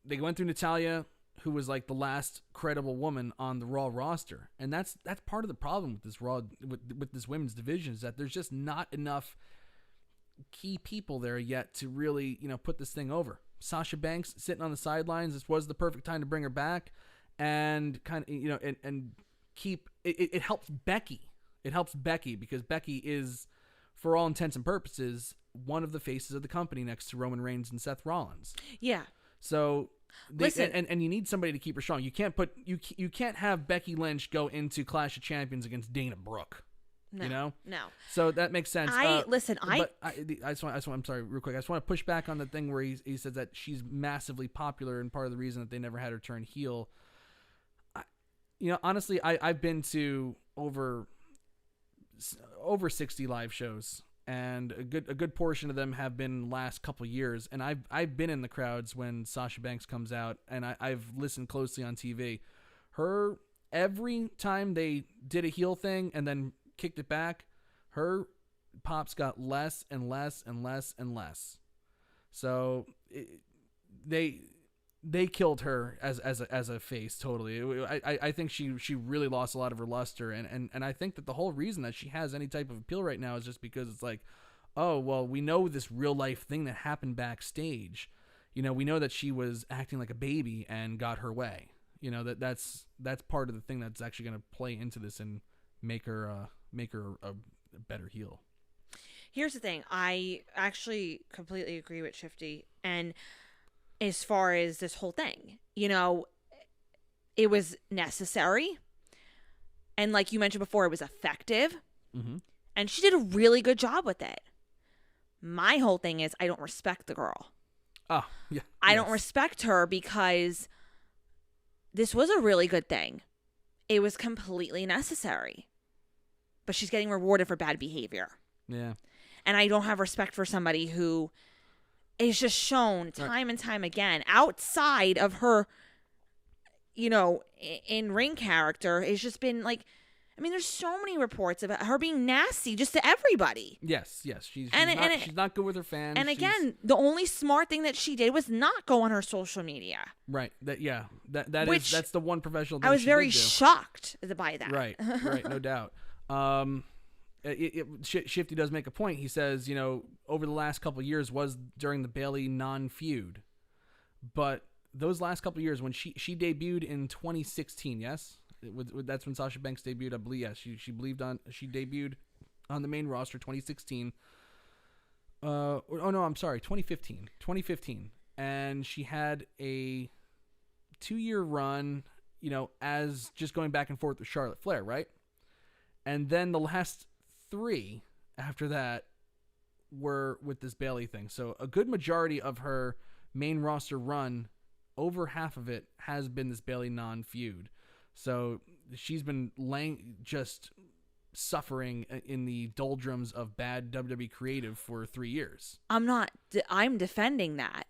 they went through Natalya, who was like the last credible woman on the Raw roster. And that's part of the problem with this Raw, with this women's division, is that there's just not enough key people there yet to really, you know, put this thing over. Sasha Banks sitting on the sidelines. This was the perfect time to bring her back and kind of, you know, and keep it helps Becky. It helps Becky because Becky is, for all intents and purposes, one of the faces of the company next to Roman Reigns and Seth Rollins. Yeah. So listen, and you need somebody to keep her strong. You can't have Becky Lynch go into Clash of Champions against Dana Brooke. No, you know? No. So that makes sense. I'm sorry, real quick. I just want to push back on the thing where he says that she's massively popular and part of the reason that they never had her turn heel. You know, honestly, I've been to over 60 live shows, and a good portion of them have been last couple years. And I've been in the crowds when Sasha Banks comes out, and I've listened closely on TV. Every time they did a heel thing and then kicked it back, her pops got less and less and less and less. So they killed her as a face totally. I think she really lost a lot of her luster, and I think that the whole reason that she has any type of appeal right now is just because it's like, oh well, we know this real life thing that happened backstage. You know, we know that she was acting like a baby and got her way. You know, that's part of the thing that's actually going to play into this and make her a better heel. Here's the thing. I actually completely agree with Shifty. And as far as this whole thing, you know, it was necessary. And like you mentioned before, it was effective. Mm-hmm. And she did a really good job with it. My whole thing is I don't respect the girl. Oh, yeah. I don't respect her because this was a really good thing. It was completely necessary. But she's getting rewarded for bad behavior. Yeah. And I don't have respect for somebody who is just shown time and time again outside of her, you know, in ring character. It's just been like, I mean, there's so many reports about her being nasty just to everybody. Yes. She's not good with her fans. And again, the only smart thing that she did was not go on her social media. Right. That's the one professional thing I was she very did do. shocked by that. Right, no doubt. Shifty does make a point. He says, you know, over the last couple of years was during the Bayley non-feud. But those last couple of years, when she debuted in 2016, yes? That's when Sasha Banks debuted, I believe. Yes, she debuted on the main roster 2016. Oh, no, I'm sorry, 2015. 2015. And she had a 2-year run, you know, as just going back and forth with Charlotte Flair, right? And then the last 3 after that were with this Bayley thing. So a good majority of her main roster run, over half of it, has been this Bayley non-feud. So she's been just suffering in the doldrums of bad WWE creative for 3 years. I'm defending that.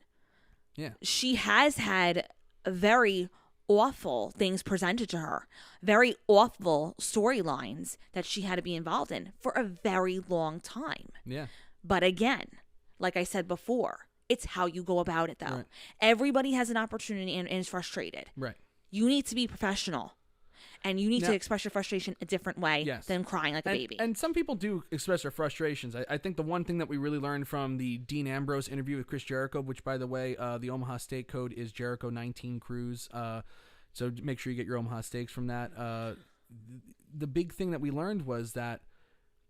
Yeah. She has had very awful things presented to her, very awful storylines that she had to be involved in for a very long time. Yeah. But again, like I said before, it's how you go about it, though. Right. Everybody has an opportunity and is frustrated. Right. You need to be professional. And you need to express your frustration a different way than crying like a baby. And some people do express their frustrations. I think the one thing that we really learned from the Dean Ambrose interview with Chris Jericho, which, by the way, the Omaha Steak code is Jericho19 Cruise. So make sure you get your Omaha Steaks from that. The big thing that we learned was that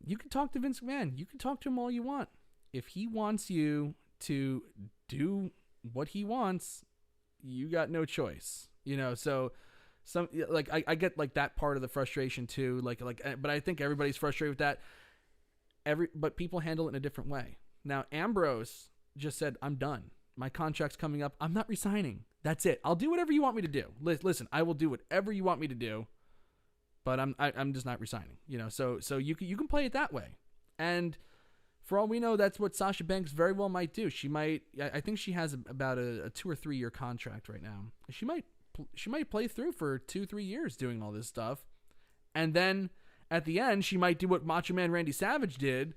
you can talk to Vince McMahon. You can talk to him all you want. If he wants you to do what he wants, you got no choice. You know, so... I get like that part of the frustration too, but I think everybody's frustrated with that. But people handle it in a different way. Now Ambrose just said, "I'm done. My contract's coming up. I'm not resigning. That's it. I'll do whatever you want me to do. Listen, I will do whatever you want me to do, but I'm just not resigning. You know, so you can play it that way. And for all we know, that's what Sasha Banks very well might do. She might. I think she has about a 2 or 3 year contract right now. She might play through for 2-3 years doing all this stuff, and then at the end she might do what Macho Man Randy Savage did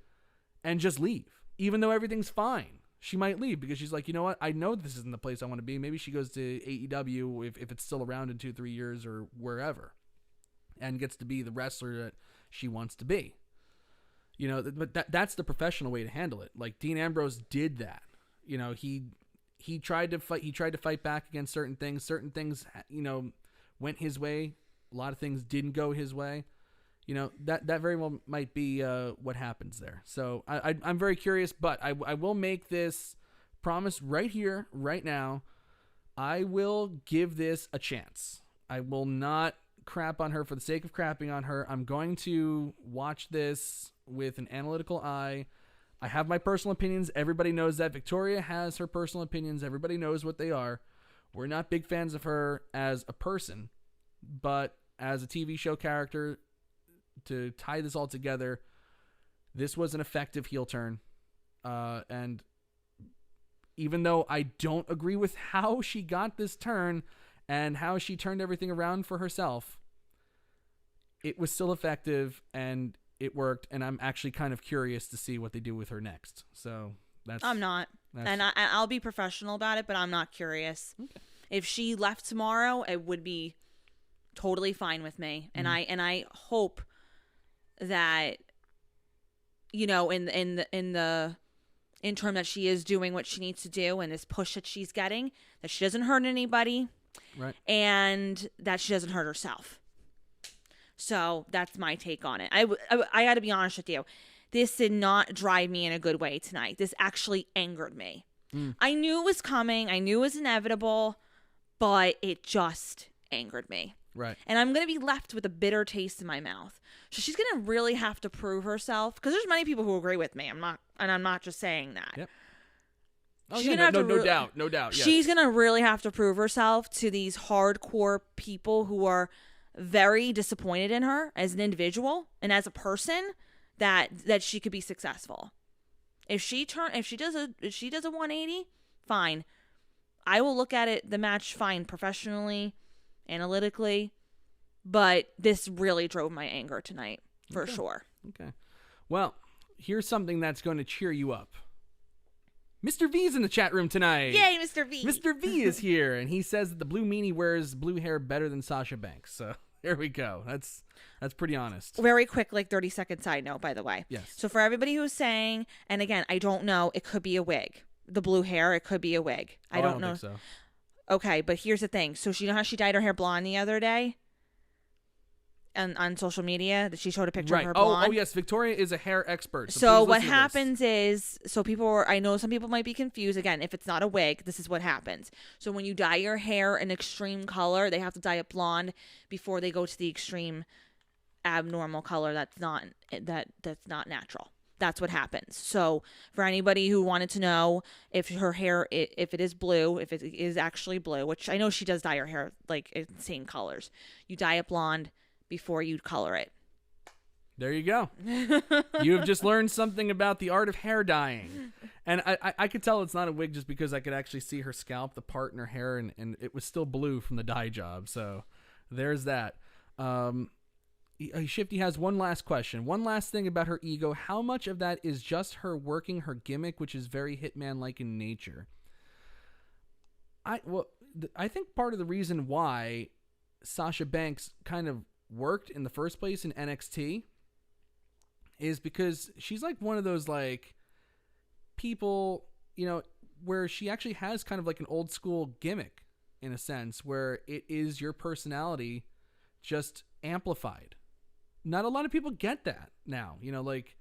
and just leave, even though everything's fine. She might leave because she's like, you know what? I know this isn't the place I want to be. Maybe she goes to AEW if it's still around in 2-3 years or wherever, and gets to be the wrestler that she wants to be. You know, but that's the professional way to handle it. Like Dean Ambrose did that. You know, he tried to fight. He tried to fight back against certain things. Certain things, you know, went his way. A lot of things didn't go his way. You know, that very well might be what happens there. So I'm very curious, but I will make this promise right here, right now. I will give this a chance. I will not crap on her for the sake of crapping on her. I'm going to watch this with an analytical eye. I have my personal opinions. Everybody knows that. Victoria has her personal opinions. Everybody knows what they are. We're not big fans of her as a person, but as a TV show character, to tie this all together, this was an effective heel turn. And even though I don't agree with how she got this turn and how she turned everything around for herself, it was still effective and it worked. And I'm actually kind of curious to see what they do with her next. So I'm not. And I'll be professional about it, but I'm not curious. Okay. If she left tomorrow, it would be totally fine with me. And I hope that, you know, in the interim that she is doing what she needs to do and this push that she's getting, that she doesn't hurt anybody, right, and that she doesn't hurt herself. So that's my take on it. I got to be honest with you. This did not drive me in a good way tonight. This actually angered me. I knew it was coming. I knew it was inevitable, but it just angered me. Right. And I'm going to be left with a bitter taste in my mouth. So she's going to really have to prove herself, because there's many people who agree with me. I'm not just saying that. Yep. Oh, yeah, no doubt. Yes. She's going to really have to prove herself to these hardcore people who are very disappointed in her as an individual and as a person, that she could be successful. If she does a 180, fine. I will look at it, the match, fine, professionally, analytically, but this really drove my anger tonight for sure. Okay. Well, here's something that's going to cheer you up. Mr. V's in the chat room tonight. Yay, Mr. V. Mr. V is here, and he says that the blue meanie wears blue hair better than Sasha Banks. So there we go. That's pretty honest. Very quick, like 30-second side note, by the way. Yes. So for everybody who's saying, and again, I don't know, it could be a wig. The blue hair, it could be a wig. I don't know. Think so. Okay, but here's the thing. So you know how she dyed her hair blonde the other day? And on social media, that she showed a picture of her blonde. Oh yes, Victoria is a hair expert. So what happens is, I know some people might be confused. Again, if it's not a wig, this is what happens. So when you dye your hair an extreme color, they have to dye it blonde before they go to the extreme abnormal color that's not natural. That's what happens. So for anybody who wanted to know if her hair, if it is blue, if it is actually blue, which I know she does dye her hair like insane colors, you dye it blonde before you color it. There you go. You have just learned something about the art of hair dyeing. And I could tell it's not a wig just because I could actually see her scalp, the part in her hair, and it was still blue from the dye job. So there's that. Shifty has one last question. One last thing about her ego. How much of that is just her working her gimmick, which is very Hitman-like in nature? I think part of the reason why Sasha Banks kind of worked in the first place in NXT is because she's like one of those like people, you know, where she actually has kind of like an old school gimmick in a sense, where it is your personality just amplified. Not a lot of people get that now, you know, like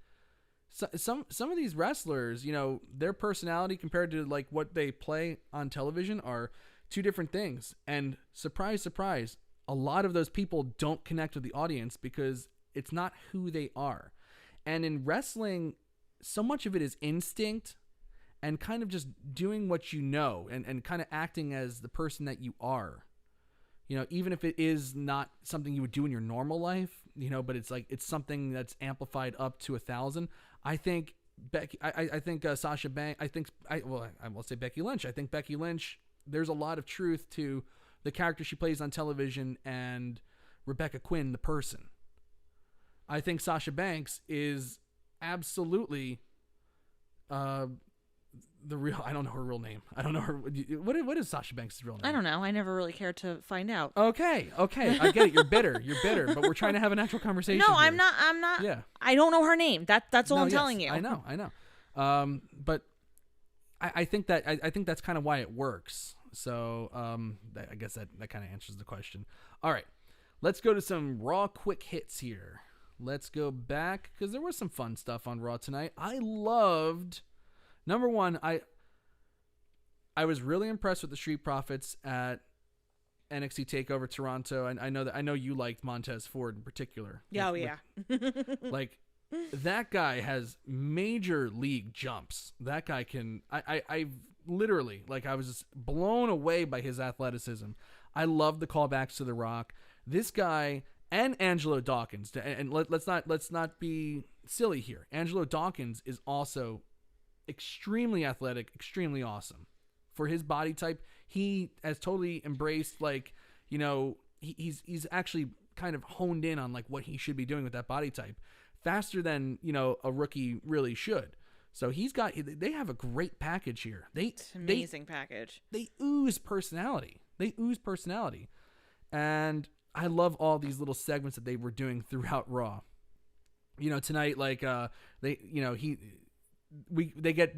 some of these wrestlers, you know, their personality compared to like what they play on television are two different things. And surprise, surprise, a lot of those people don't connect with the audience because it's not who they are. And in wrestling, so much of it is instinct and kind of just doing what you know and kind of acting as the person that you are. You know, even if it is not something you would do in your normal life, you know, but it's like, it's something that's amplified up to 1,000. I think Sasha Banks, I will say Becky Lynch. I think Becky Lynch, there's a lot of truth to the character she plays on television and Rebecca Quinn, the person. I think Sasha Banks is absolutely the real. I don't know her real name. I don't know her. What is Sasha Banks' real name? I don't know. I never really cared to find out. Okay. I get it. You're bitter, but we're trying to have an actual conversation. No, here. I'm not. Yeah. I don't know her name. That's all I'm telling you. I know. But I think that's kind of why it works. So I guess that kind of answers the question. All right, let's go to some Raw quick hits here. Let's go back because there was some fun stuff on Raw tonight. I loved number one. I was really impressed with the Street Profits at NXT TakeOver Toronto, and I know you liked Montez Ford in particular. Yeah, yeah. Like that guy has major league jumps. That guy can. I literally I was just blown away by his athleticism. I love the callbacks to The Rock. This guy and Angelo Dawkins. And let's not be silly here. Angelo Dawkins is also extremely athletic, extremely awesome. For his body type, he has totally embraced he's actually kind of honed in on what he should be doing with that body type faster than a rookie really should. So they have a great package here. It's an amazing package. They ooze personality. And I love all these little segments that they were doing throughout Raw. Tonight they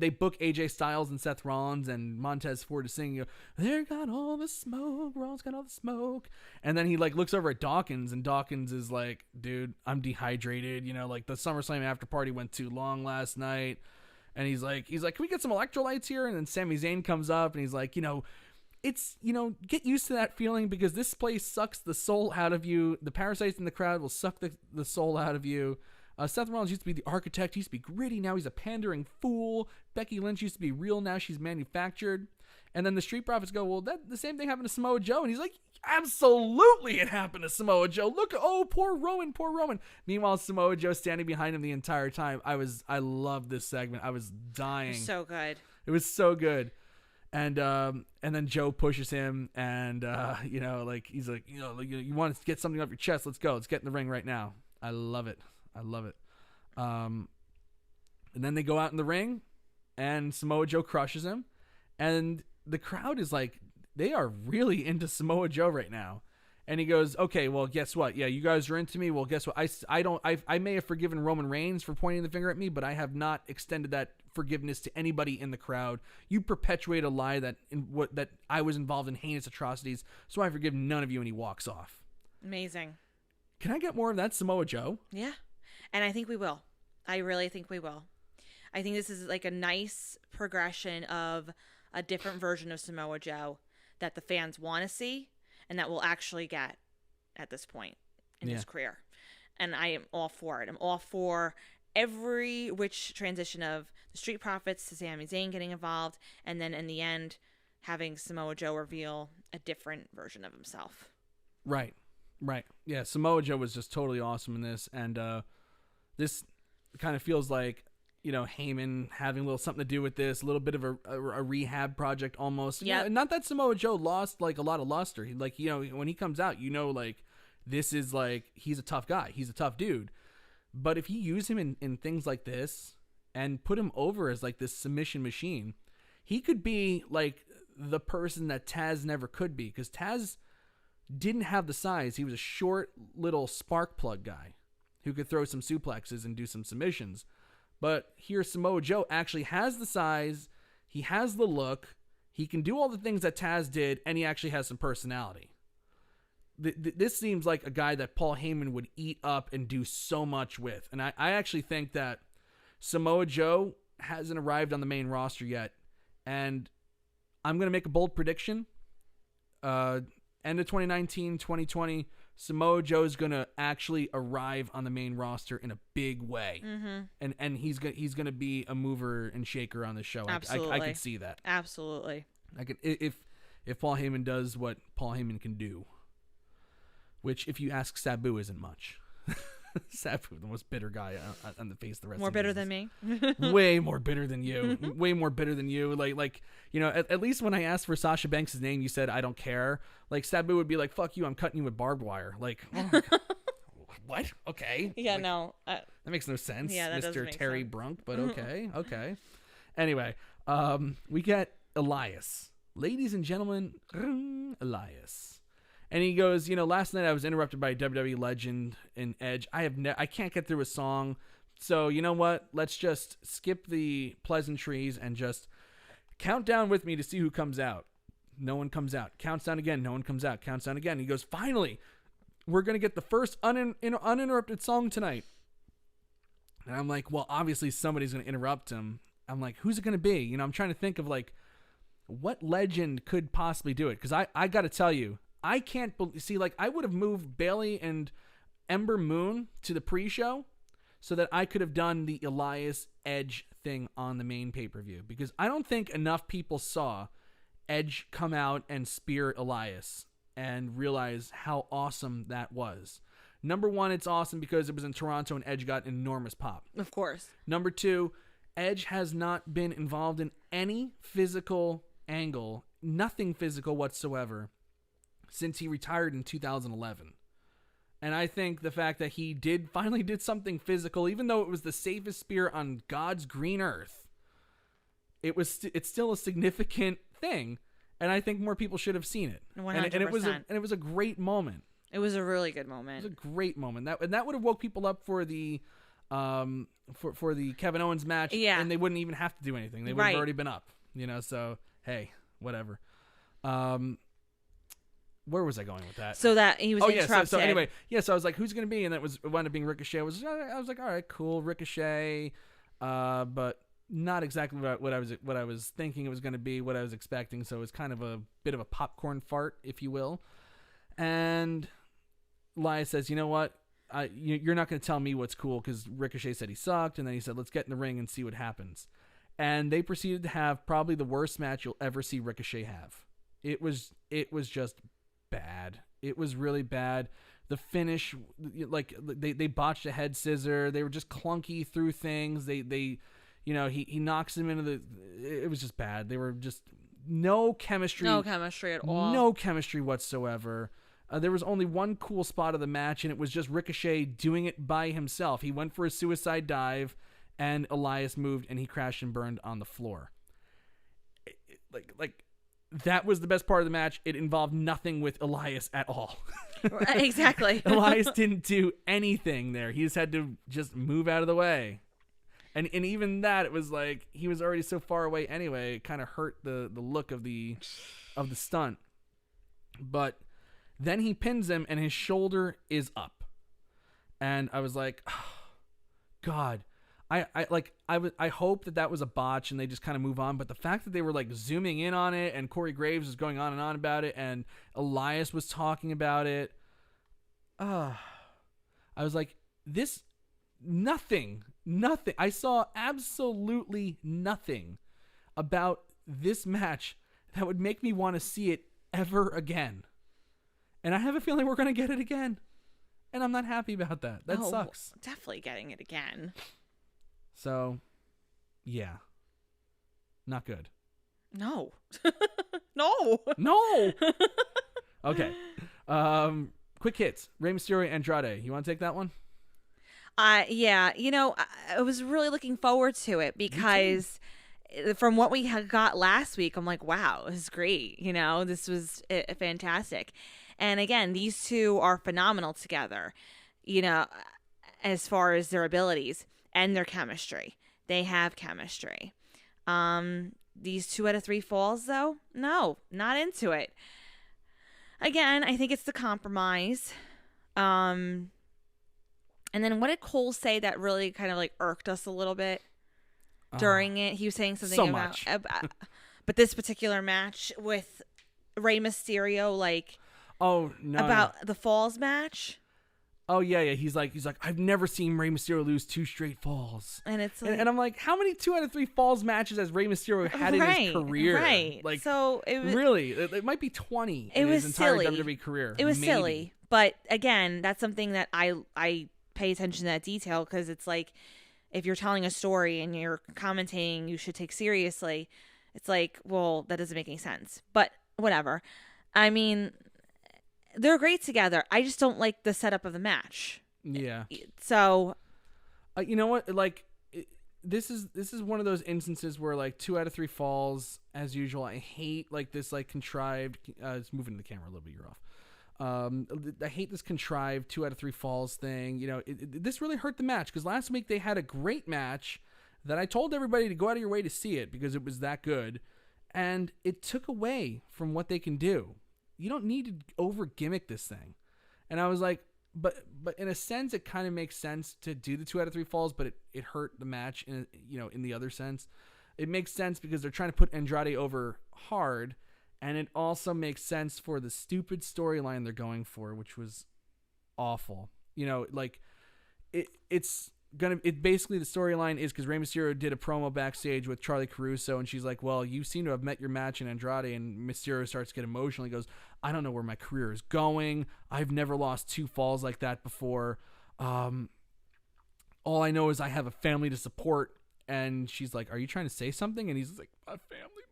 book AJ Styles and Seth Rollins and Montez Ford to sing, "There got all the smoke, Rollins got all the smoke," and then he looks over at Dawkins, and Dawkins is like, "Dude, I'm dehydrated. The SummerSlam after party went too long last night," and he's like, "Can we get some electrolytes here?" And then Sami Zayn comes up and he's like, "It's get used to that feeling because this place sucks the soul out of you. The parasites in the crowd will suck the soul out of you." Seth Rollins used to be the architect. He used to be gritty. Now he's a pandering fool. Becky Lynch used to be real. Now she's manufactured. And then the Street Profits go, "Well, the same thing happened to Samoa Joe." And he's like, "Absolutely it happened to Samoa Joe. Look, poor Roman. Meanwhile, Samoa Joe standing behind him the entire time. I loved this segment. I was dying. So good. It was so good. And then Joe pushes him and, he's like, "You want to get something off your chest? Let's go. Let's get in the ring right now." I love it. And then they go out in the ring and Samoa Joe crushes him. And the crowd is they are really into Samoa Joe right now. And he goes, "Okay, well, guess what? Yeah, you guys are into me. Well, guess what? I may have forgiven Roman Reigns for pointing the finger at me, but I have not extended that forgiveness to anybody in the crowd. You perpetuate a lie that I was involved in heinous atrocities, so I forgive none of you." And he walks off. Amazing. Can I get more of that Samoa Joe? Yeah. And I think we will. I really think we will. I think this is a nice progression of a different version of Samoa Joe that the fans want to see and that we'll actually get at this point in his career. And I am all for it. I'm all for every which transition of the Street Profits to Sami Zayn getting involved, and then in the end having Samoa Joe reveal a different version of himself. Right. Yeah, Samoa Joe was just totally awesome in this, and this kind of feels like, Heyman having a little something to do with this, a little bit of a rehab project almost. Yeah. Not that Samoa Joe lost a lot of luster. He when he comes out, this is he's a tough guy. He's a tough dude. But if you use him in things like this and put him over as this submission machine, he could be the person that Taz never could be, because Taz didn't have the size. He was a short little spark plug guy who could throw some suplexes and do some submissions. But here Samoa Joe actually has the size, he has the look, he can do all the things that Taz did, and he actually has some personality. This seems like a guy that Paul Heyman would eat up and do so much with. And I actually think that Samoa Joe hasn't arrived on the main roster yet. And I'm going to make a bold prediction. End of 2019, 2020, Samoa Joe is going to actually arrive on the main roster in a big way. Mm-hmm. And he's going to be a mover and shaker on the show. Absolutely. I can see that. Absolutely. I could, if Paul Heyman does what Paul Heyman can do, which if you ask Sabu isn't much. Sabu, the most bitter guy on the face of the wrestling More bitter business. than me. Way more bitter than you. Way more bitter than you. Like at least when I asked for Sasha Banks' name, you said I don't care. Like Sabu would be like, "Fuck you, I'm cutting you with barbed wire." Like, oh, what? Okay. Yeah, like, no. That makes no sense. Yeah, that doesn't Mr. make Terry sense. Brunk, but okay. Anyway, we get Elias. Ladies and gentlemen, Elias. And he goes, last night I was interrupted by a WWE legend in Edge. I can't get through a song. So, you know what? Let's just skip the pleasantries and just count down with me to see who comes out. No one comes out. Counts down again. No one comes out. Counts down again. He goes, finally, we're going to get the first uninterrupted song tonight. And I'm like, well, obviously somebody's going to interrupt him. I'm like, who's it going to be? I'm trying to think of like what legend could possibly do it. Because I got to tell you, I can't see, like, I would have moved Bayley and Ember Moon to the pre-show so that I could have done the Elias Edge thing on the main pay-per-view, because I don't think enough people saw Edge come out and spear Elias and realize how awesome that was. Number one, it's awesome because it was in Toronto and Edge got an enormous pop. Of course. Number two, Edge has not been involved in any physical angle, nothing physical whatsoever, since he retired in 2011. And I think the fact that he finally did something physical, even though it was the safest spear on God's green earth, it's still a significant thing, and I think more people should have seen it. 100%. And it was a great moment. It was a really good moment. It was a great moment. That would have woke people up for the for the Kevin Owens match, and they wouldn't even have to do anything. They would have already been up. So hey, whatever. Where was I going with that? So that he was interrupted. So anyway, so I was like, who's it going to be? And it wound up being Ricochet. I was like, all right, cool, Ricochet, but not exactly what I was thinking it was going to be, what I was expecting. So it was kind of a bit of a popcorn fart, if you will. And Elias says, you know what? You're not going to tell me what's cool, because Ricochet said he sucked, and then he said, let's get in the ring and see what happens. And they proceeded to have probably the worst match you'll ever see Ricochet have. It was just bad. It was really bad. The finish, like they botched a head scissor. They were just clunky through things. He knocks him into the. It was just bad. They were just no chemistry. No chemistry at all. No chemistry whatsoever. There was only one cool spot of the match, and it was just Ricochet doing it by himself. He went for a suicide dive, and Elias moved, and he crashed and burned on the floor. Like. That was the best part of the match. It involved nothing with Elias at all. Exactly. Elias didn't do anything there. He just had to move out of the way. And even that, it was like he was already so far away anyway. It kind of hurt the look of the stunt. But then he pins him and his shoulder is up. And I was like, oh, God. I hope that was a botch and they just kind of move on. But the fact that they were like zooming in on it and Corey Graves was going on and on about it and Elias was talking about it, I was like, nothing. I saw absolutely nothing about this match that would make me want to see it ever again. And I have a feeling we're going to get it again. And I'm not happy about that. That sucks. Definitely getting it again. So, yeah. Not good. No. No. No. Okay. Quick hits. Rey Mysterio, Andrade. You want to take that one? Yeah. I was really looking forward to it because from what we got last week, I'm like, wow, this is great. This was fantastic. And again, these two are phenomenal together, as far as their abilities and their chemistry. They have chemistry. These 2 out of 3 falls, though, no, not into it. Again, I think it's the compromise. And then what did Cole say that really kind of like irked us a little bit during it? He was saying something about but this particular match with Rey Mysterio, like, about the falls match. Oh yeah. He's like, I've never seen Rey Mysterio lose 2 straight falls. And it's like, and I'm like, how many 2 out of 3 falls matches has Rey Mysterio had in his career? Right. Like, so it was, really, it might be 20 in his entire WWE career. It was silly, but again, that's something that I pay attention to that detail, because it's like, if you're telling a story and you're commentating, you should take seriously. It's like, well, that doesn't make any sense. But whatever. I mean, they're great together. I just don't like the setup of the match. Yeah. So, you know what? Like, this is one of those instances where like 2 out of 3 falls as usual. I hate like this like contrived. It's moving the camera a little bit. You're off. I hate this contrived 2 out of 3 falls thing. You know, this really hurt the match, because last week they had a great match that I told everybody to go out of your way to see it because it was that good, and it took away from what they can do. You don't need to over gimmick this thing. And I was like, but in a sense, it kind of makes sense to do the 2 out of 3 falls, but it hurt the match in the other sense. It makes sense because they're trying to put Andrade over hard, and it also makes sense for the stupid storyline they're going for, which was awful. You know, like it basically, the storyline is because Rey Mysterio did a promo backstage with Charlie Caruso, and she's like, well, you seem to have met your match in Andrade, and Mysterio starts to get emotional. He goes, I don't know where my career is going. I've never lost 2 falls like that before. All I know is I have a family to support. And she's like, are you trying to say something? And he's like, my family.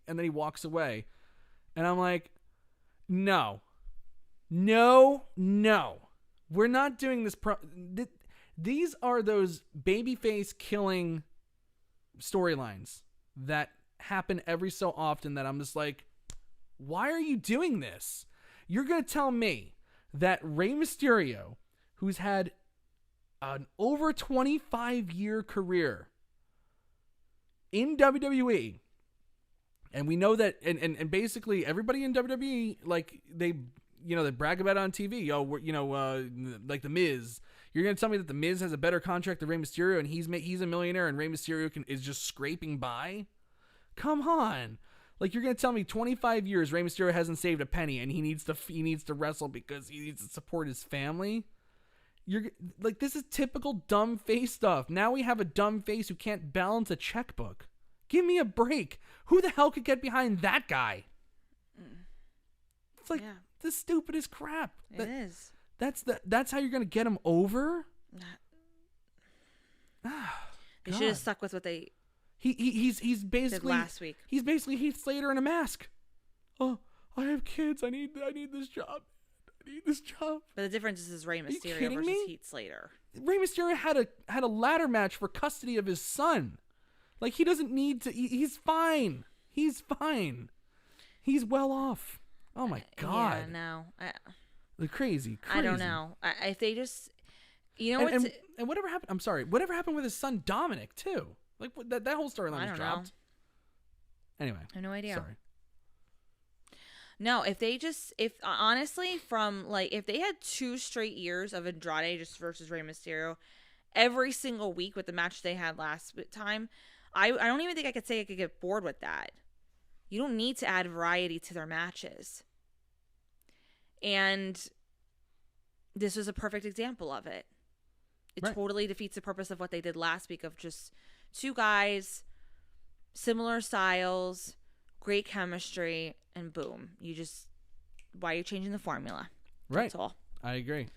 And then he walks away. And I'm like, no. We're not doing this. These are those babyface killing storylines that happen every so often that I'm just like, why are you doing this? You're going to tell me that Rey Mysterio, who's had an over 25-year career in WWE, and we know that, and basically everybody in WWE, like they brag about it on TV. Like The Miz. You're gonna tell me that The Miz has a better contract than Rey Mysterio, and he's a millionaire, and Rey Mysterio is just scraping by? Come on. Like, you're gonna tell me 25 years Rey Mysterio hasn't saved a penny, and he needs to wrestle because he needs to support his family? You're like, this is typical dumb face stuff. Now we have a dumb face who can't balance a checkbook. Give me a break. Who the hell could get behind that guy? It's like the stupidest crap. It is. That's how you're gonna get him over. They should have stuck with what they. He's basically did last week. He's basically Heath Slater in a mask. Oh, I have kids. I need this job. But the difference is Rey Mysterio versus Heath Slater. Rey Mysterio had a ladder match for custody of his son. Like, he doesn't need to. He's fine. He's He's well off. Oh my God. Yeah, no. The crazy. I don't know. If they just, and whatever happened. I'm sorry. Whatever happened with his son Dominic too? Like, that whole storyline was dropped. Anyway, I have no idea. Sorry. No, if they had 2 straight years of Andrade just versus Rey Mysterio every single week with the match they had last time, I don't even think I could say I could get bored with that. You don't need to add variety to their matches. And this was a perfect example of it. It totally defeats the purpose of what they did last week of just 2 guys, similar styles, great chemistry, and boom. Why are you changing the formula? Right. That's all. I agree.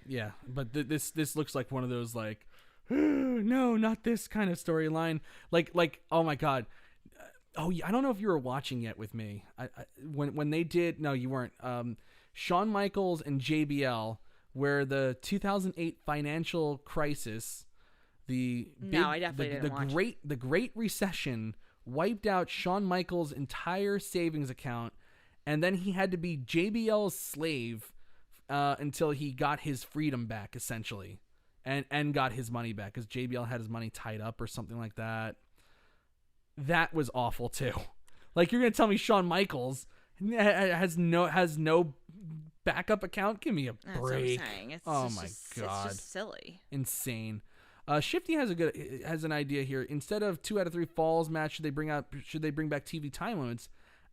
Yeah, but this looks like one of those like, no, not this kind of storyline. Like, oh my God. Oh, I don't know if you were watching yet with me. When they did, no, you weren't. Shawn Michaels and JBL, where the 2008 financial crisis, I definitely didn't watch. The Great Recession wiped out Shawn Michaels' entire savings account, and then he had to be JBL's slave until he got his freedom back, essentially, and got his money back because JBL had his money tied up or something like that. That was awful too. Like, you're gonna tell me Shawn Michaels has no backup account? Give me a break. That's what I'm saying. It's God, it's just silly, insane. Shifty has an idea here. Instead of 2 out of 3 falls match, should they bring back TV time limits?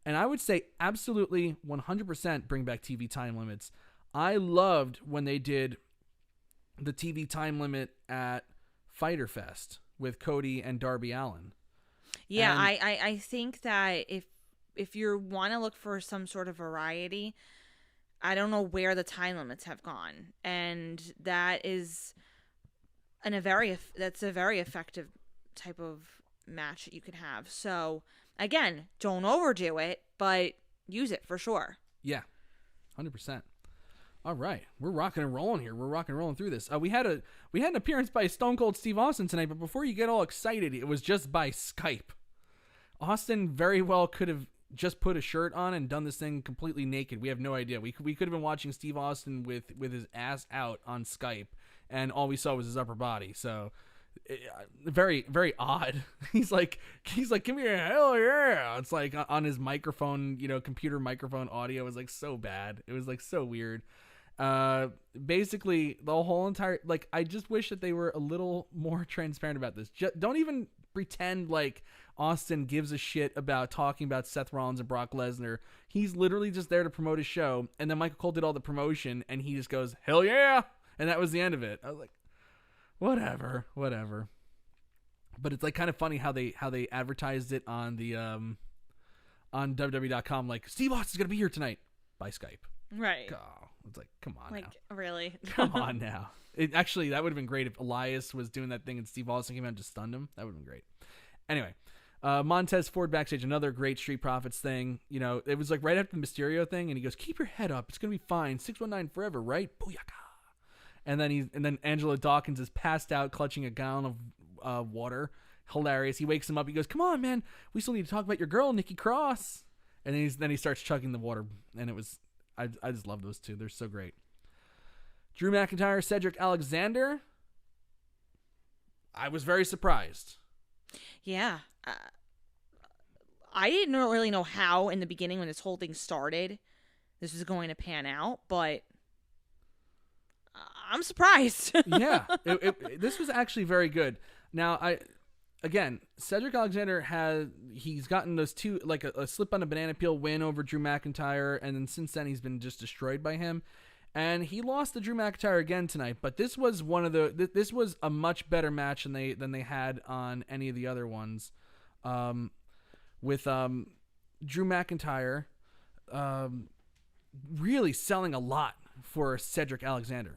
And I would say absolutely 100% bring back TV time limits. I loved when they did the TV time limit at Fyter Fest with Cody and Darby Allin. Yeah, I think that if you want to look for some sort of variety, I don't know where the time limits have gone, and that is that's a very effective type of match that you can have. So again, don't overdo it, but use it for sure. Yeah, 100%. All right, we're rocking and rolling here. We're rocking and rolling through this. We had an appearance by Stone Cold Steve Austin tonight, but before you get all excited, it was just by Skype. Austin very well could have just put a shirt on and done this thing completely naked. We have no idea. We could have been watching Steve Austin with his ass out on Skype, and all we saw was his upper body. So very, very odd. He's like, give me a hell yeah. It's like on his microphone, computer microphone audio was like so bad. It was like so weird. Basically the whole entire, like, I just wish that they were a little more transparent about this. Don't even pretend like Austin gives a shit about talking about Seth Rollins and Brock Lesnar. He's literally just there to promote his show, and then Michael Cole did all the promotion, and he just goes, hell yeah, and that was the end of it. I was like, whatever. But it's like kind of funny how they advertised it on the on WWE.com, like, Steve Austin's gonna be here tonight by Skype. Right. Oh, it's like, come on like, now. Really? Come on now. Actually, that would have been great if Elias was doing that thing and Steve Austin came out and just stunned him. That would have been great. Anyway, Montez Ford backstage, another great Street Profits thing. It was like right after the Mysterio thing, and he goes, keep your head up. It's going to be fine. 619 forever, right? Booyaka. And then Angelo Dawkins is passed out, clutching a gallon of water. Hilarious. He wakes him up. He goes, come on, man. We still need to talk about your girl, Nikki Cross. And then he starts chugging the water. And it was, I just love those two. They're so great. Drew McIntyre, Cedric Alexander. I was very surprised. Yeah. I didn't really know how in the beginning when this whole thing started this was going to pan out, but I'm surprised. Yeah. This was actually very good. Now, Cedric Alexander he's gotten those two, like a slip on a banana peel win over Drew McIntyre, and then since then he's been just destroyed by him. And he lost to Drew McIntyre again tonight, but this was this was a much better match than they had on any of the other ones. With Drew McIntyre really selling a lot for Cedric Alexander.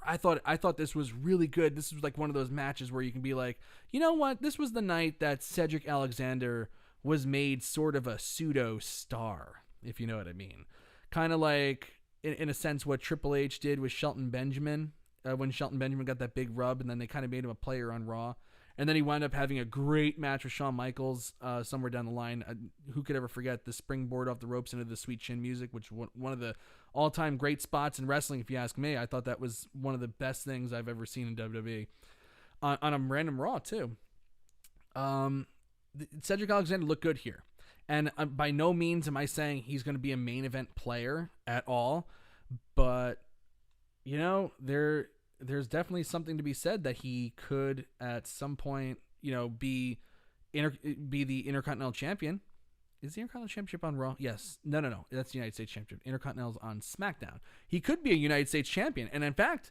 I thought this was really good. This was like one of those matches where you can be like, you know what? This was the night that Cedric Alexander was made sort of a pseudo star, if you know what I mean. Kind of like, in a sense, what Triple H did with Shelton Benjamin when Shelton Benjamin got that big rub, and then they kind of made him a player on Raw. And then he wound up having a great match with Shawn Michaels somewhere down the line. Who could ever forget the springboard off the ropes into the Sweet Chin music, which was one of the all-time great spots in wrestling, if you ask me. I thought that was one of the best things I've ever seen in WWE. On a random Raw, too. Cedric Alexander looked good here. And by no means am I saying he's going to be a main event player at all. But, there's definitely something to be said that he could at some point, be the Intercontinental Champion. Is the Intercontinental Championship on Raw? Yes. No. That's the United States Championship. Intercontinental's on SmackDown. He could be a United States Champion. And in fact,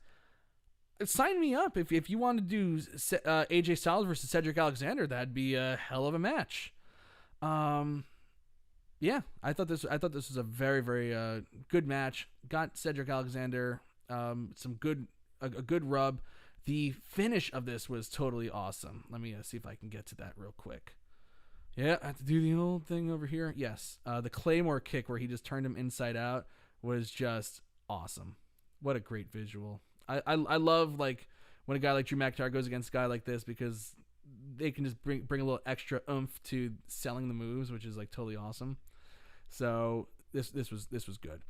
sign me up. If you want to do AJ Styles versus Cedric Alexander, that'd be a hell of a match. Yeah, I thought this was a very, very good match. Got Cedric Alexander a good rub. The finish of this was totally awesome. Let me see if I can get to that real quick. Yeah, I have to do the old thing over here. Yes, the Claymore kick where he just turned him inside out was just awesome. What a great visual. I love like when a guy like Drew McIntyre goes against a guy like this, because they can just bring a little extra oomph to selling the moves, which is like totally awesome. So this was good.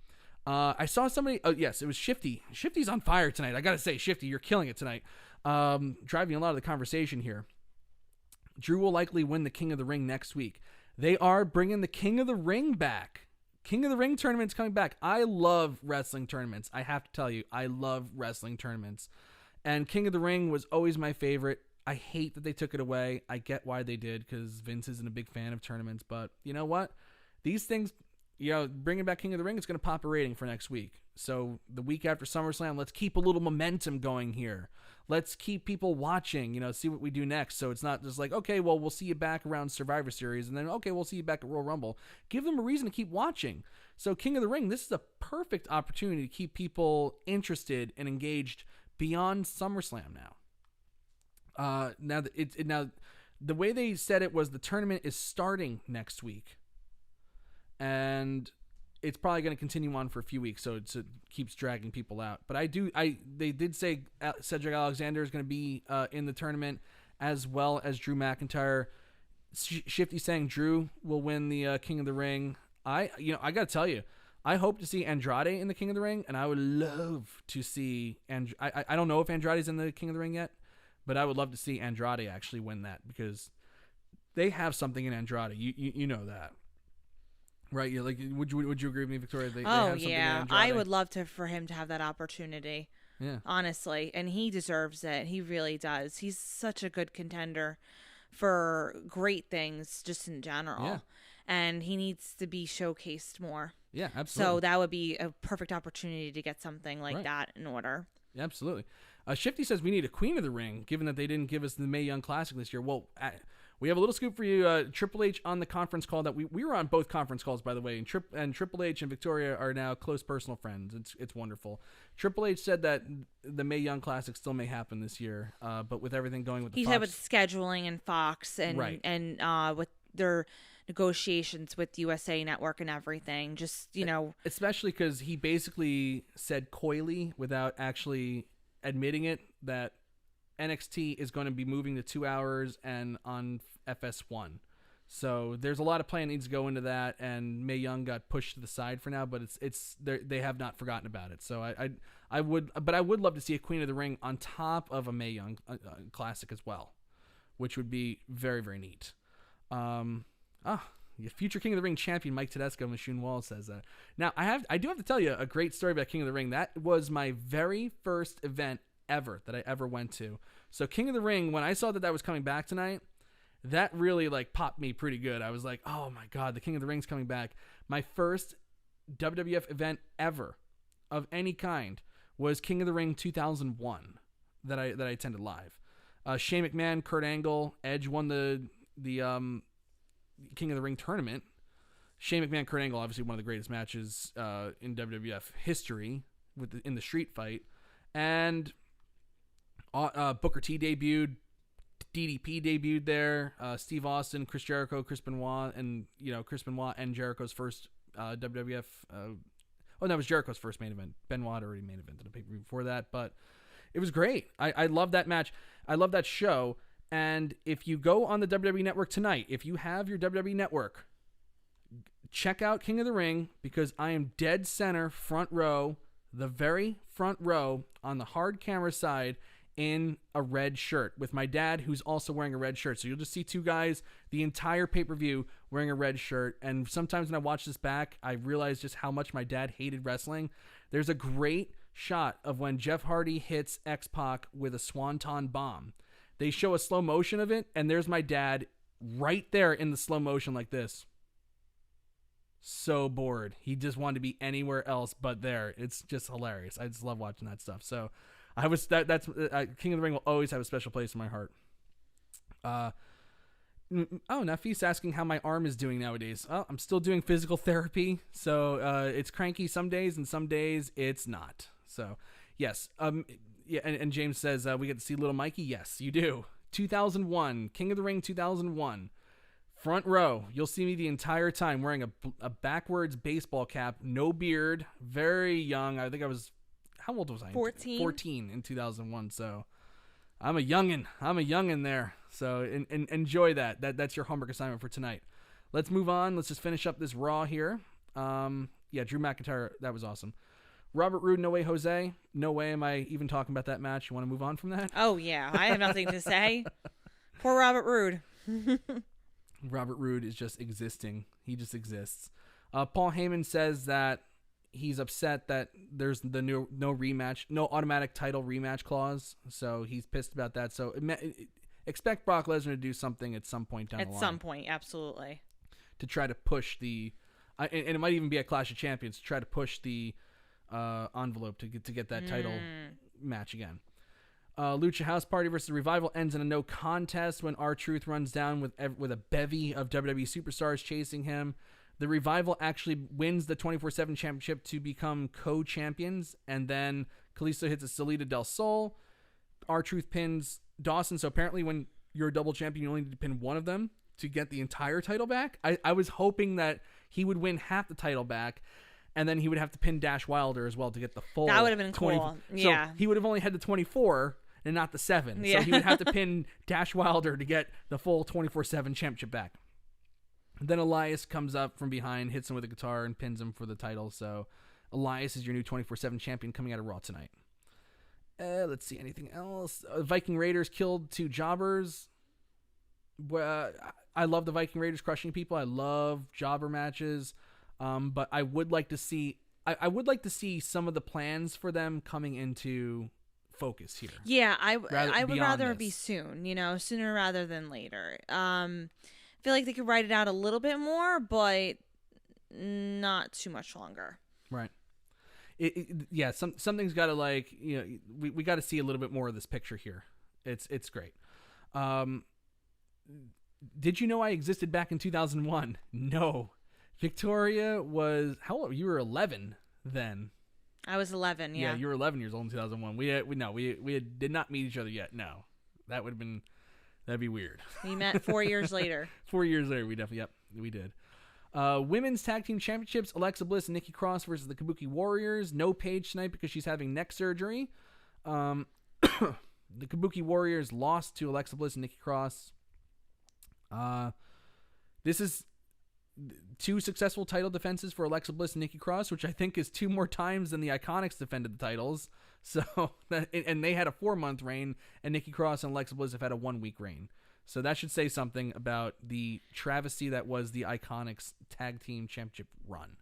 I saw somebody. Oh yes, it was Shifty. Shifty's on fire tonight. I gotta say, Shifty, you're killing it tonight. Driving a lot of the conversation here. Drew will likely win the King of the Ring next week. They are bringing the King of the Ring back. King of the Ring tournament's coming back. I love wrestling tournaments. I have to tell you, I love wrestling tournaments. And King of the Ring was always my favorite. I hate that they took it away. I get why they did, because Vince isn't a big fan of tournaments. But you know what? These things, bringing back King of the Ring is going to pop a rating for next week. So the week after SummerSlam, let's keep a little momentum going here. Let's keep people watching, see what we do next. So it's not just like, okay, well, we'll see you back around Survivor Series, and then, okay, we'll see you back at Royal Rumble. Give them a reason to keep watching. So King of the Ring, this is a perfect opportunity to keep people interested and engaged beyond SummerSlam now. Now the way they said it was the tournament is starting next week. And it's probably going to continue on for a few weeks, so it keeps dragging people out. But they did say Cedric Alexander is going to be in the tournament, as well as Drew McIntyre. Shifty saying Drew will win the King of the Ring. I got to tell you, I hope to see Andrade in the King of the Ring, and I would love to see I don't know if Andrade's in the King of the Ring yet, but I would love to see Andrade actually win that, because they have something in Andrade. You know that. Right, yeah. Like, would you agree with me, Victoria? They have something in Andrade. I would love for him to have that opportunity. Yeah, honestly, and he deserves it. He really does. He's such a good contender for great things, just in general. Yeah. And he needs to be showcased more. Yeah, absolutely. So that would be a perfect opportunity to get something like that in order. Absolutely. Shifty says we need a Queen of the Ring, given that they didn't give us the Mae Young Classic this year. Well, we have a little scoop for you. Triple H on the conference call that we were on both conference calls, by the way, and Triple H and Victoria are now close personal friends. It's wonderful. Triple H said that the Mae Young Classic still may happen this year, but with everything going with the He Fox, said with scheduling and Fox and with their negotiations with USA Network and everything, especially because he basically said coyly, without actually admitting it, that NXT is going to be moving to 2 hours and on FS1. So there's a lot of plan needs to go into that, and Mae Young got pushed to the side for now, but they have not forgotten about it. So I would love to see a Queen of the Ring on top of a Mae Young Classic as well, which would be very, very neat. Future King of the Ring champion Mike Tedesco, Machine Wall says that. Now I do have to tell you a great story about King of the Ring. That was my very first event ever that I ever went to. So King of the Ring, when I saw that was coming back tonight, that really popped me pretty good. I was like, oh my God, the King of the Ring's coming back. My first WWF event ever of any kind was King of the Ring 2001 that I attended live. Shane McMahon, Kurt Angle, Edge won the King of the Ring tournament. Shane McMahon, Kurt Angle, obviously one of the greatest matches in WWF history in the street fight. And Booker T debuted, DDP debuted there, Steve Austin, Chris Jericho, Chris Benoit, and Chris Benoit and Jericho's first WWF. That was Jericho's first main event. Benoit already main evented a pay-per-view before that, but it was great. I love that match. I love that show. And if you go on the WWE Network tonight, if you have your WWE Network, check out King of the Ring, because I am dead center, front row, the very front row on the hard camera side, in a red shirt with my dad, who's also wearing a red shirt. So you'll just see two guys the entire pay-per-view wearing a red shirt. And sometimes when I watch this back, I realize just how much my dad hated wrestling. There's a great shot of when Jeff Hardy hits X-Pac with a Swanton bomb. They show a slow motion of it, and there's my dad right there in the slow motion like this. So bored. He just wanted to be anywhere else but there. It's just hilarious. I just love watching that stuff. So that's King of the Ring will always have a special place in my heart. Nafis asking how my arm is doing nowadays. Oh, I'm still doing physical therapy, so it's cranky some days, and some days it's not. So yes, yeah, and James says we get to see little Mikey. Yes, you do. 2001, King of the Ring 2001. Front row. You'll see me the entire time wearing a backwards baseball cap, no beard, very young. I think I was, how old was I? 14. 14 in 2001. So I'm a youngin' there. So enjoy that. That's your homework assignment for tonight. Let's move on. Let's just finish up this Raw here. Drew McIntyre, that was awesome. Robert Roode, No Way Jose. No way am I even talking about that match. You want to move on from that? Oh, yeah. I have nothing to say. Poor Robert Roode. Robert Roode is just existing. He just exists. Paul Heyman says that he's upset that there's the no rematch, no automatic title rematch clause. So he's pissed about that. So expect Brock Lesnar to do something at some point down the line. At some point, absolutely. To try to push the And it might even be at Clash of Champions to try to push the envelope to get that title match again. Lucha House Party versus Revival ends in a no contest when R-Truth runs down with a bevy of WWE superstars chasing him. The Revival actually wins the 24/7 championship to become co-champions, and then Kalisto hits a Salida del Sol. R-Truth pins Dawson, so apparently when you're a double champion, you only need to pin one of them to get the entire title back. I was hoping that he would win half the title back, and then he would have to pin Dash Wilder as well to get the full. That would have been cool. Yeah. So he would have only had the 24 and not the 7. Yeah. So he would have to pin Dash Wilder to get the full 24/7 championship back. And then Elias comes up from behind, hits him with a guitar, and pins him for the title. So Elias is your new 24/7 champion coming out of Raw tonight. Let's see, anything else? Viking Raiders killed 2 jobbers. I love the Viking Raiders crushing people. I love jobber matches. But I would like to see some of the plans for them coming into focus here. Yeah, I would rather it be soon, sooner rather than later. I feel like they could write it out a little bit more, but not too much longer. Right. Something's got to we got to see a little bit more of this picture here. It's great. Did you know I existed back in 2001? No. Victoria was how old? You were 11 then. I was 11. Yeah. Yeah, you were 11 years old in 2001. We did not meet each other yet. No, that'd be weird. We met 4 years later. 4 years later, we did. Women's Tag Team Championships: Alexa Bliss and Nikki Cross versus the Kabuki Warriors. No Paige tonight because she's having neck surgery. The Kabuki Warriors lost to Alexa Bliss and Nikki Cross. This is 2 successful title defenses for Alexa Bliss and Nikki Cross, which I think is 2 more times than the Iconics defended the titles. So, and they had a 4-month reign, and Nikki Cross and Alexa Bliss have had a 1-week reign. So that should say something about the travesty that was the Iconics Tag Team Championship run.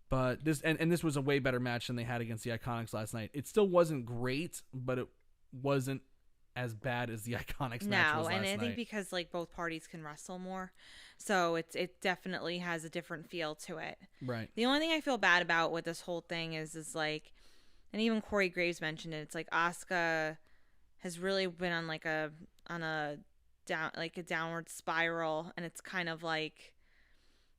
But this was a way better match than they had against the Iconics last night. It still wasn't great, but it wasn't as bad as the Iconics match was last night. No, and I think because both parties can wrestle more, so it definitely has a different feel to it. Right. The only thing I feel bad about with this whole thing is and even Corey Graves mentioned it. It's Asuka has really been on a downward spiral, and it's kind of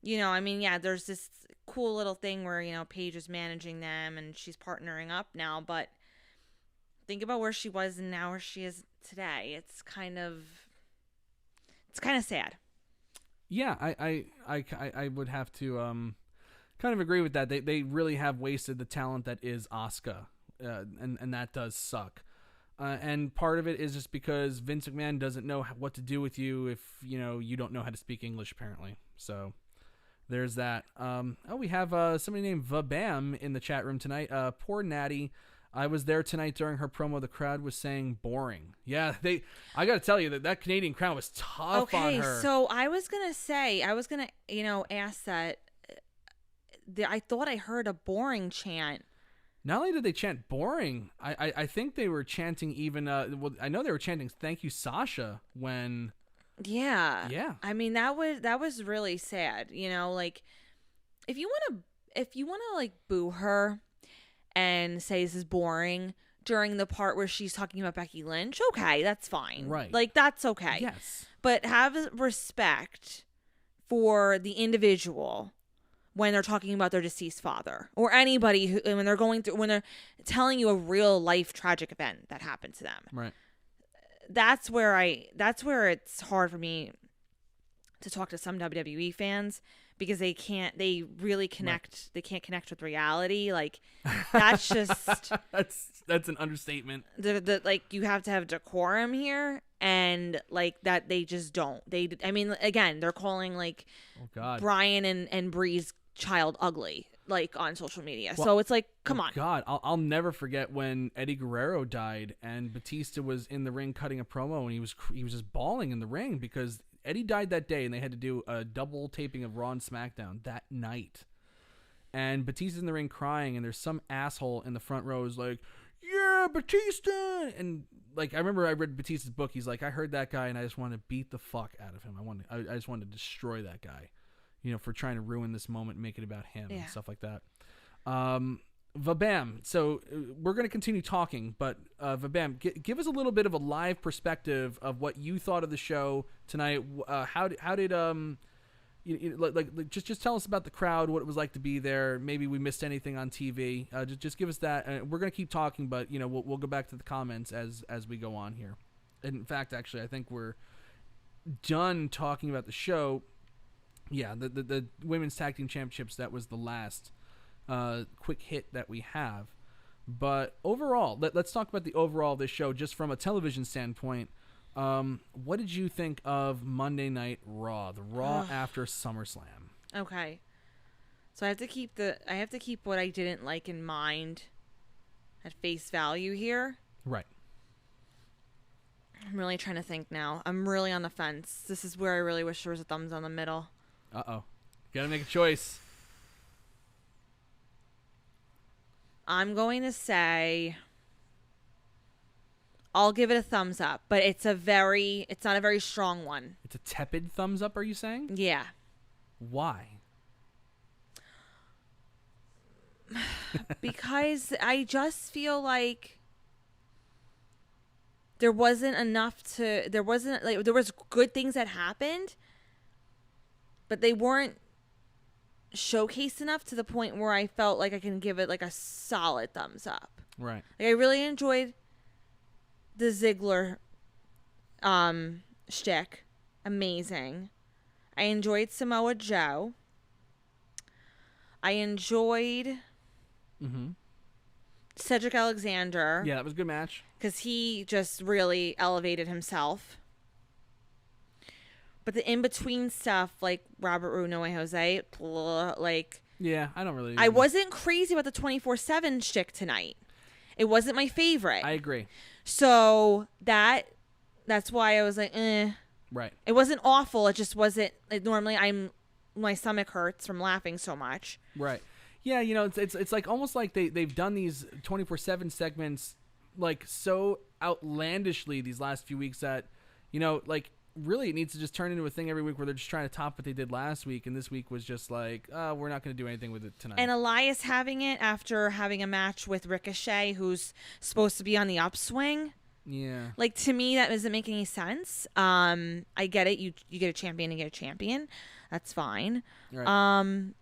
there's this cool little thing where Paige is managing them and she's partnering up now, but think about where she was and now where she is today. It's kind of sad. Yeah, I would have to kind of agree with that. They really have wasted the talent that is Asuka, and that does suck. And part of it is just because Vince McMahon doesn't know what to do with you if you don't know how to speak English, apparently. So there's that. We have somebody named Vabam in the chat room tonight. Poor Natty. I was there tonight during her promo. The crowd was saying boring. Yeah, I got to tell you that Canadian crowd was tough on her. Okay, so I was going to ask that. I thought I heard a boring chant. Not only did they chant boring, I think they were chanting even, I know they were chanting thank you, Sasha, when. Yeah. Yeah. I mean, that was really sad. If you want to boo her and say this is boring during the part where she's talking about Becky Lynch, okay, that's fine. Right. That's okay. Yes. But have respect for the individual when they're talking about their deceased father or anybody when they're telling you a real life tragic event that happened to them. Right. That's where it's hard for me to talk to some WWE fans because they can't connect with reality. That's just that's an understatement. You have to have decorum here, and that they just don't. They're calling oh God, Brian and Bree's child ugly on social media. Well, so it's come on. God, I'll never forget when Eddie Guerrero died and Batista was in the ring cutting a promo and he was just bawling in the ring because Eddie died that day and they had to do a double taping of Raw and SmackDown that night. And Batista's in the ring crying and there's some asshole in the front row who's like, yeah, Batista. And I remember I read Batista's book. He's like, I heard that guy and I just wanted to beat the fuck out of him. I just wanted to destroy that guy. for trying to ruin this moment and make it about him and stuff like that. Vabam. So we're going to continue talking, but Vabam, give us a little bit of a live perspective of what you thought of the show tonight. How did just tell us about the crowd, what it was like to be there. Maybe we missed anything on TV. Just give us that. We're going to keep talking, but we'll go back to the comments as we go on here. And in fact, actually, I think we're done talking about the show. Yeah, the women's tag team championships, that was the last quick hit that we have. But overall, let's talk about the overall of this show just from a television standpoint. What did you think of Monday Night Raw, the Raw after SummerSlam? Okay. So I have to keep what I didn't like in mind at face value here. Right. I'm really trying to think now. I'm really on the fence. This is where I really wish there was a thumbs on the middle. Uh-oh. Gotta make a choice. I'm going to say I'll give it a thumbs up, but it's not a very strong one. It's a tepid thumbs up, are you saying? Yeah. Why? Because I just feel like there was good things that happened, but they weren't showcased enough to the point where I felt like I can give it like a solid thumbs up. Right. Like, I really enjoyed the Ziggler shtick. Amazing. I enjoyed Samoa Joe. I enjoyed Cedric Alexander. Yeah, that was a good match. Because he just really elevated himself. But the in-between stuff, like Robert Roode, No Way Jose, yeah, I don't really... I wasn't crazy about the 24/7 shtick tonight. It wasn't my favorite. I agree. So that's why I was like, eh. Right. It wasn't awful. It just wasn't... normally, my stomach hurts from laughing so much. Right. Yeah, it's like almost like they've done these 24/7 segments like so outlandishly these last few weeks that, really it needs to just turn into a thing every week where they're just trying to top what they did last week, and this week was just like, we're not going to do anything with it tonight. And Elias having it after having a match with Ricochet, who's supposed to be on the upswing. Yeah. Like, to me, that doesn't make any sense. I get it. You get a champion and get a champion. That's fine. Right.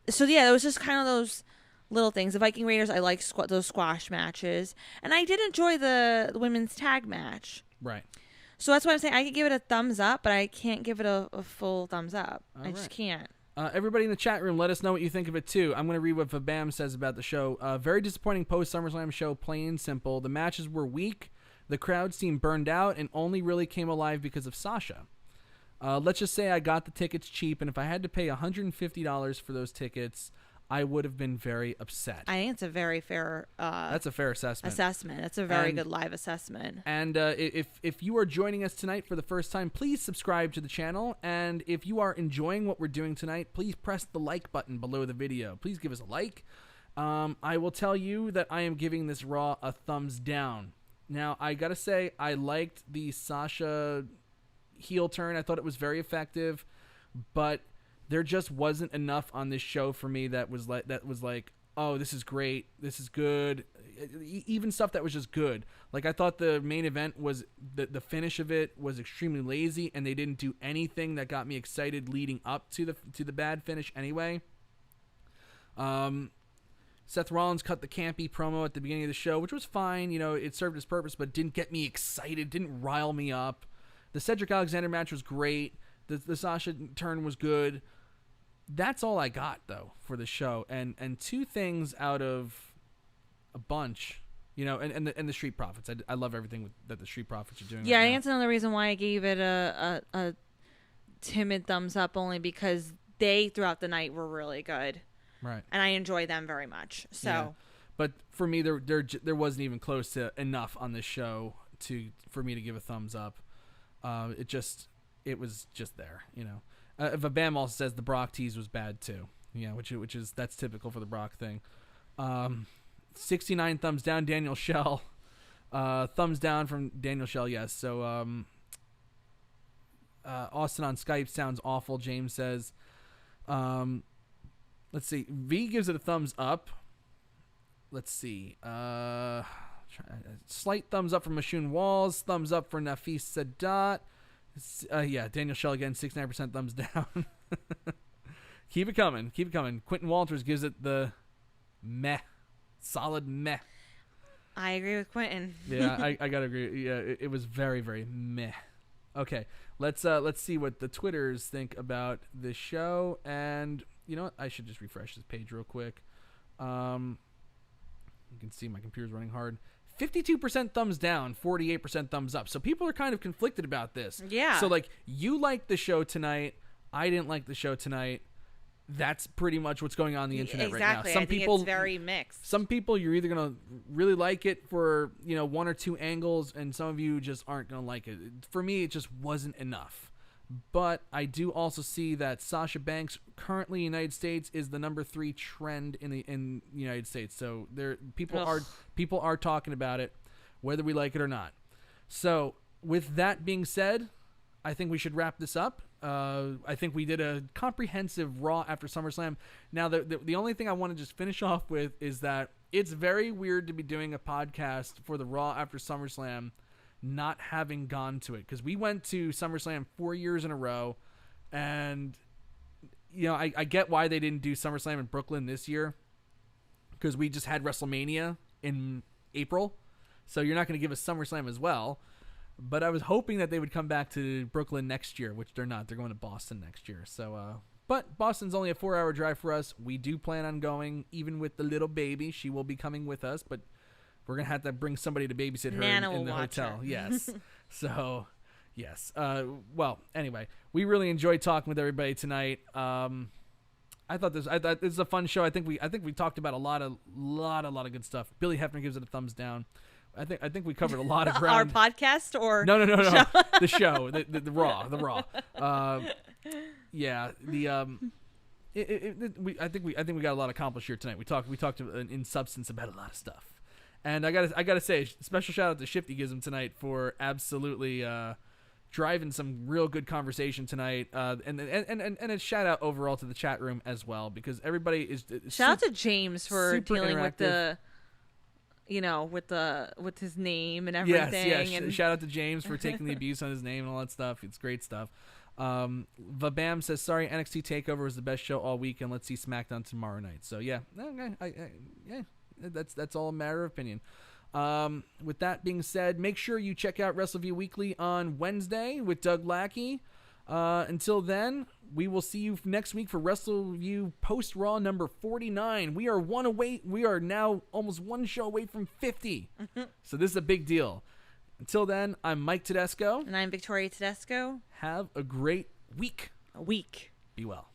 So, yeah, it was just kind of those little things. The Viking Raiders, I like those squash matches. And I did enjoy the women's tag match. Right. So that's why I'm saying I could give it a thumbs up, but I can't give it a full thumbs up. I just can't. Everybody in the chat room, let us know what you think of it, too. I'm going to read what Vabam says about the show. Very disappointing post-SummerSlam show, plain and simple. The matches were weak. The crowd seemed burned out and only really came alive because of Sasha. Let's just say I got the tickets cheap, and if I had to pay $150 for those tickets, I would have been very upset. I think it's a very fair... that's a fair assessment. That's a very good live assessment. And if you are joining us tonight for the first time, please subscribe to the channel. And if you are enjoying what we're doing tonight, please press the like button below the video. Please give us a like. I will tell you that I am giving this Raw a thumbs down. Now, I got to say, I liked the Sasha heel turn. I thought it was very effective. But... there just wasn't enough on this show for me that was like, oh, this is great, this is good. Even stuff that was just good. Like, I thought the main event was the finish of it was extremely lazy, and they didn't do anything that got me excited leading up to the bad finish anyway. Seth Rollins cut the campy promo at the beginning of the show, which was fine. It served its purpose, but didn't get me excited, didn't rile me up. The Cedric Alexander match was great. The Sasha turn was good. That's all I got, though, for the show. And two things out of a bunch, and the Street Profits. I love everything that the Street Profits are doing. Yeah, right I now. think that's another reason why I gave it a timid thumbs up, only because they, throughout the night, were really good. Right. And I enjoy them very much. So, yeah. But for me, there wasn't even close to enough on this show for me to give a thumbs up. It was just there, Vabam also says the Brock tease was bad too. Yeah, that's typical for the Brock thing. 69 thumbs down, Daniel Schell. Thumbs down from Daniel Schell, yes. So Austin on Skype sounds awful, James says. Let's see. V gives it a thumbs up. Let's see. Slight thumbs up from Mashun Walls. Thumbs up for Nafis Sadat. Yeah, Daniel Shell again, 69% thumbs down. Keep it coming. Quentin Walters gives it the meh. Solid meh. I agree with Quentin. Yeah, I gotta agree. Yeah, it was very, very meh. Okay, let's see what the Twitters think about this show. And you know what? I should just refresh this page real quick. You can see my computer's running hard. 52% thumbs down, 48% thumbs up. So people are kind of conflicted about this. Yeah. So like, you liked the show tonight. I didn't like the show tonight. That's pretty much what's going on the internet right now. Exactly. I think it's very mixed. Some people, you're either going to really like it for, one or two angles, and some of you just aren't going to like it. For me, it just wasn't enough. But I do also see that Sasha Banks, currently in the United States, is the number 3 trend in the United States. So people are talking about it, whether we like it or not. So with that being said, I think we should wrap this up. I think we did a comprehensive Raw after SummerSlam. Now, the only thing I want to just finish off with is that it's very weird to be doing a podcast for the Raw after SummerSlam not having gone to it, because we went to SummerSlam 4 years in a row, and I get why they didn't do SummerSlam in Brooklyn this year, because we just had WrestleMania in April, so you're not going to give us SummerSlam as well. But I was hoping that they would come back to Brooklyn next year, which they're not. They're going to Boston next year. So, but Boston's only a 4-hour drive for us. We do plan on going, even with the little baby. She will be coming with us, but we're going to have to bring somebody to babysit her in the hotel. Her. Yes. So, yes. Well, anyway, we really enjoyed talking with everybody tonight. I thought this is a fun show. I think we talked about a lot of good stuff. Billy Hefner gives it a thumbs down. I think we covered a lot of ground. Our podcast or no. Show? The show, the Raw. Yeah, I think we got a lot accomplished here tonight. We talked in substance about a lot of stuff, and I gotta say, special shout out to Shifty Gizm tonight for absolutely driving some real good conversation tonight, and a shout out overall to the chat room as well, because everybody is shout out to James for dealing with the. With his name and everything. Yes. And shout out to James for taking the abuse on his name and all that stuff. It's great stuff. Vabam says, sorry, NXT TakeOver was the best show all week, and let's see SmackDown tomorrow night. So, yeah. That's all a matter of opinion. With that being said, make sure you check out Wrestleview Weekly on Wednesday with Doug Lackey. Until then, we will see you next week for Wrestleview Post Raw number 49. We are now almost one show away from 50. So this is a big deal. Until then, I'm Mike Tedesco. And I'm Victoria Tedesco. Have a great week. Be well.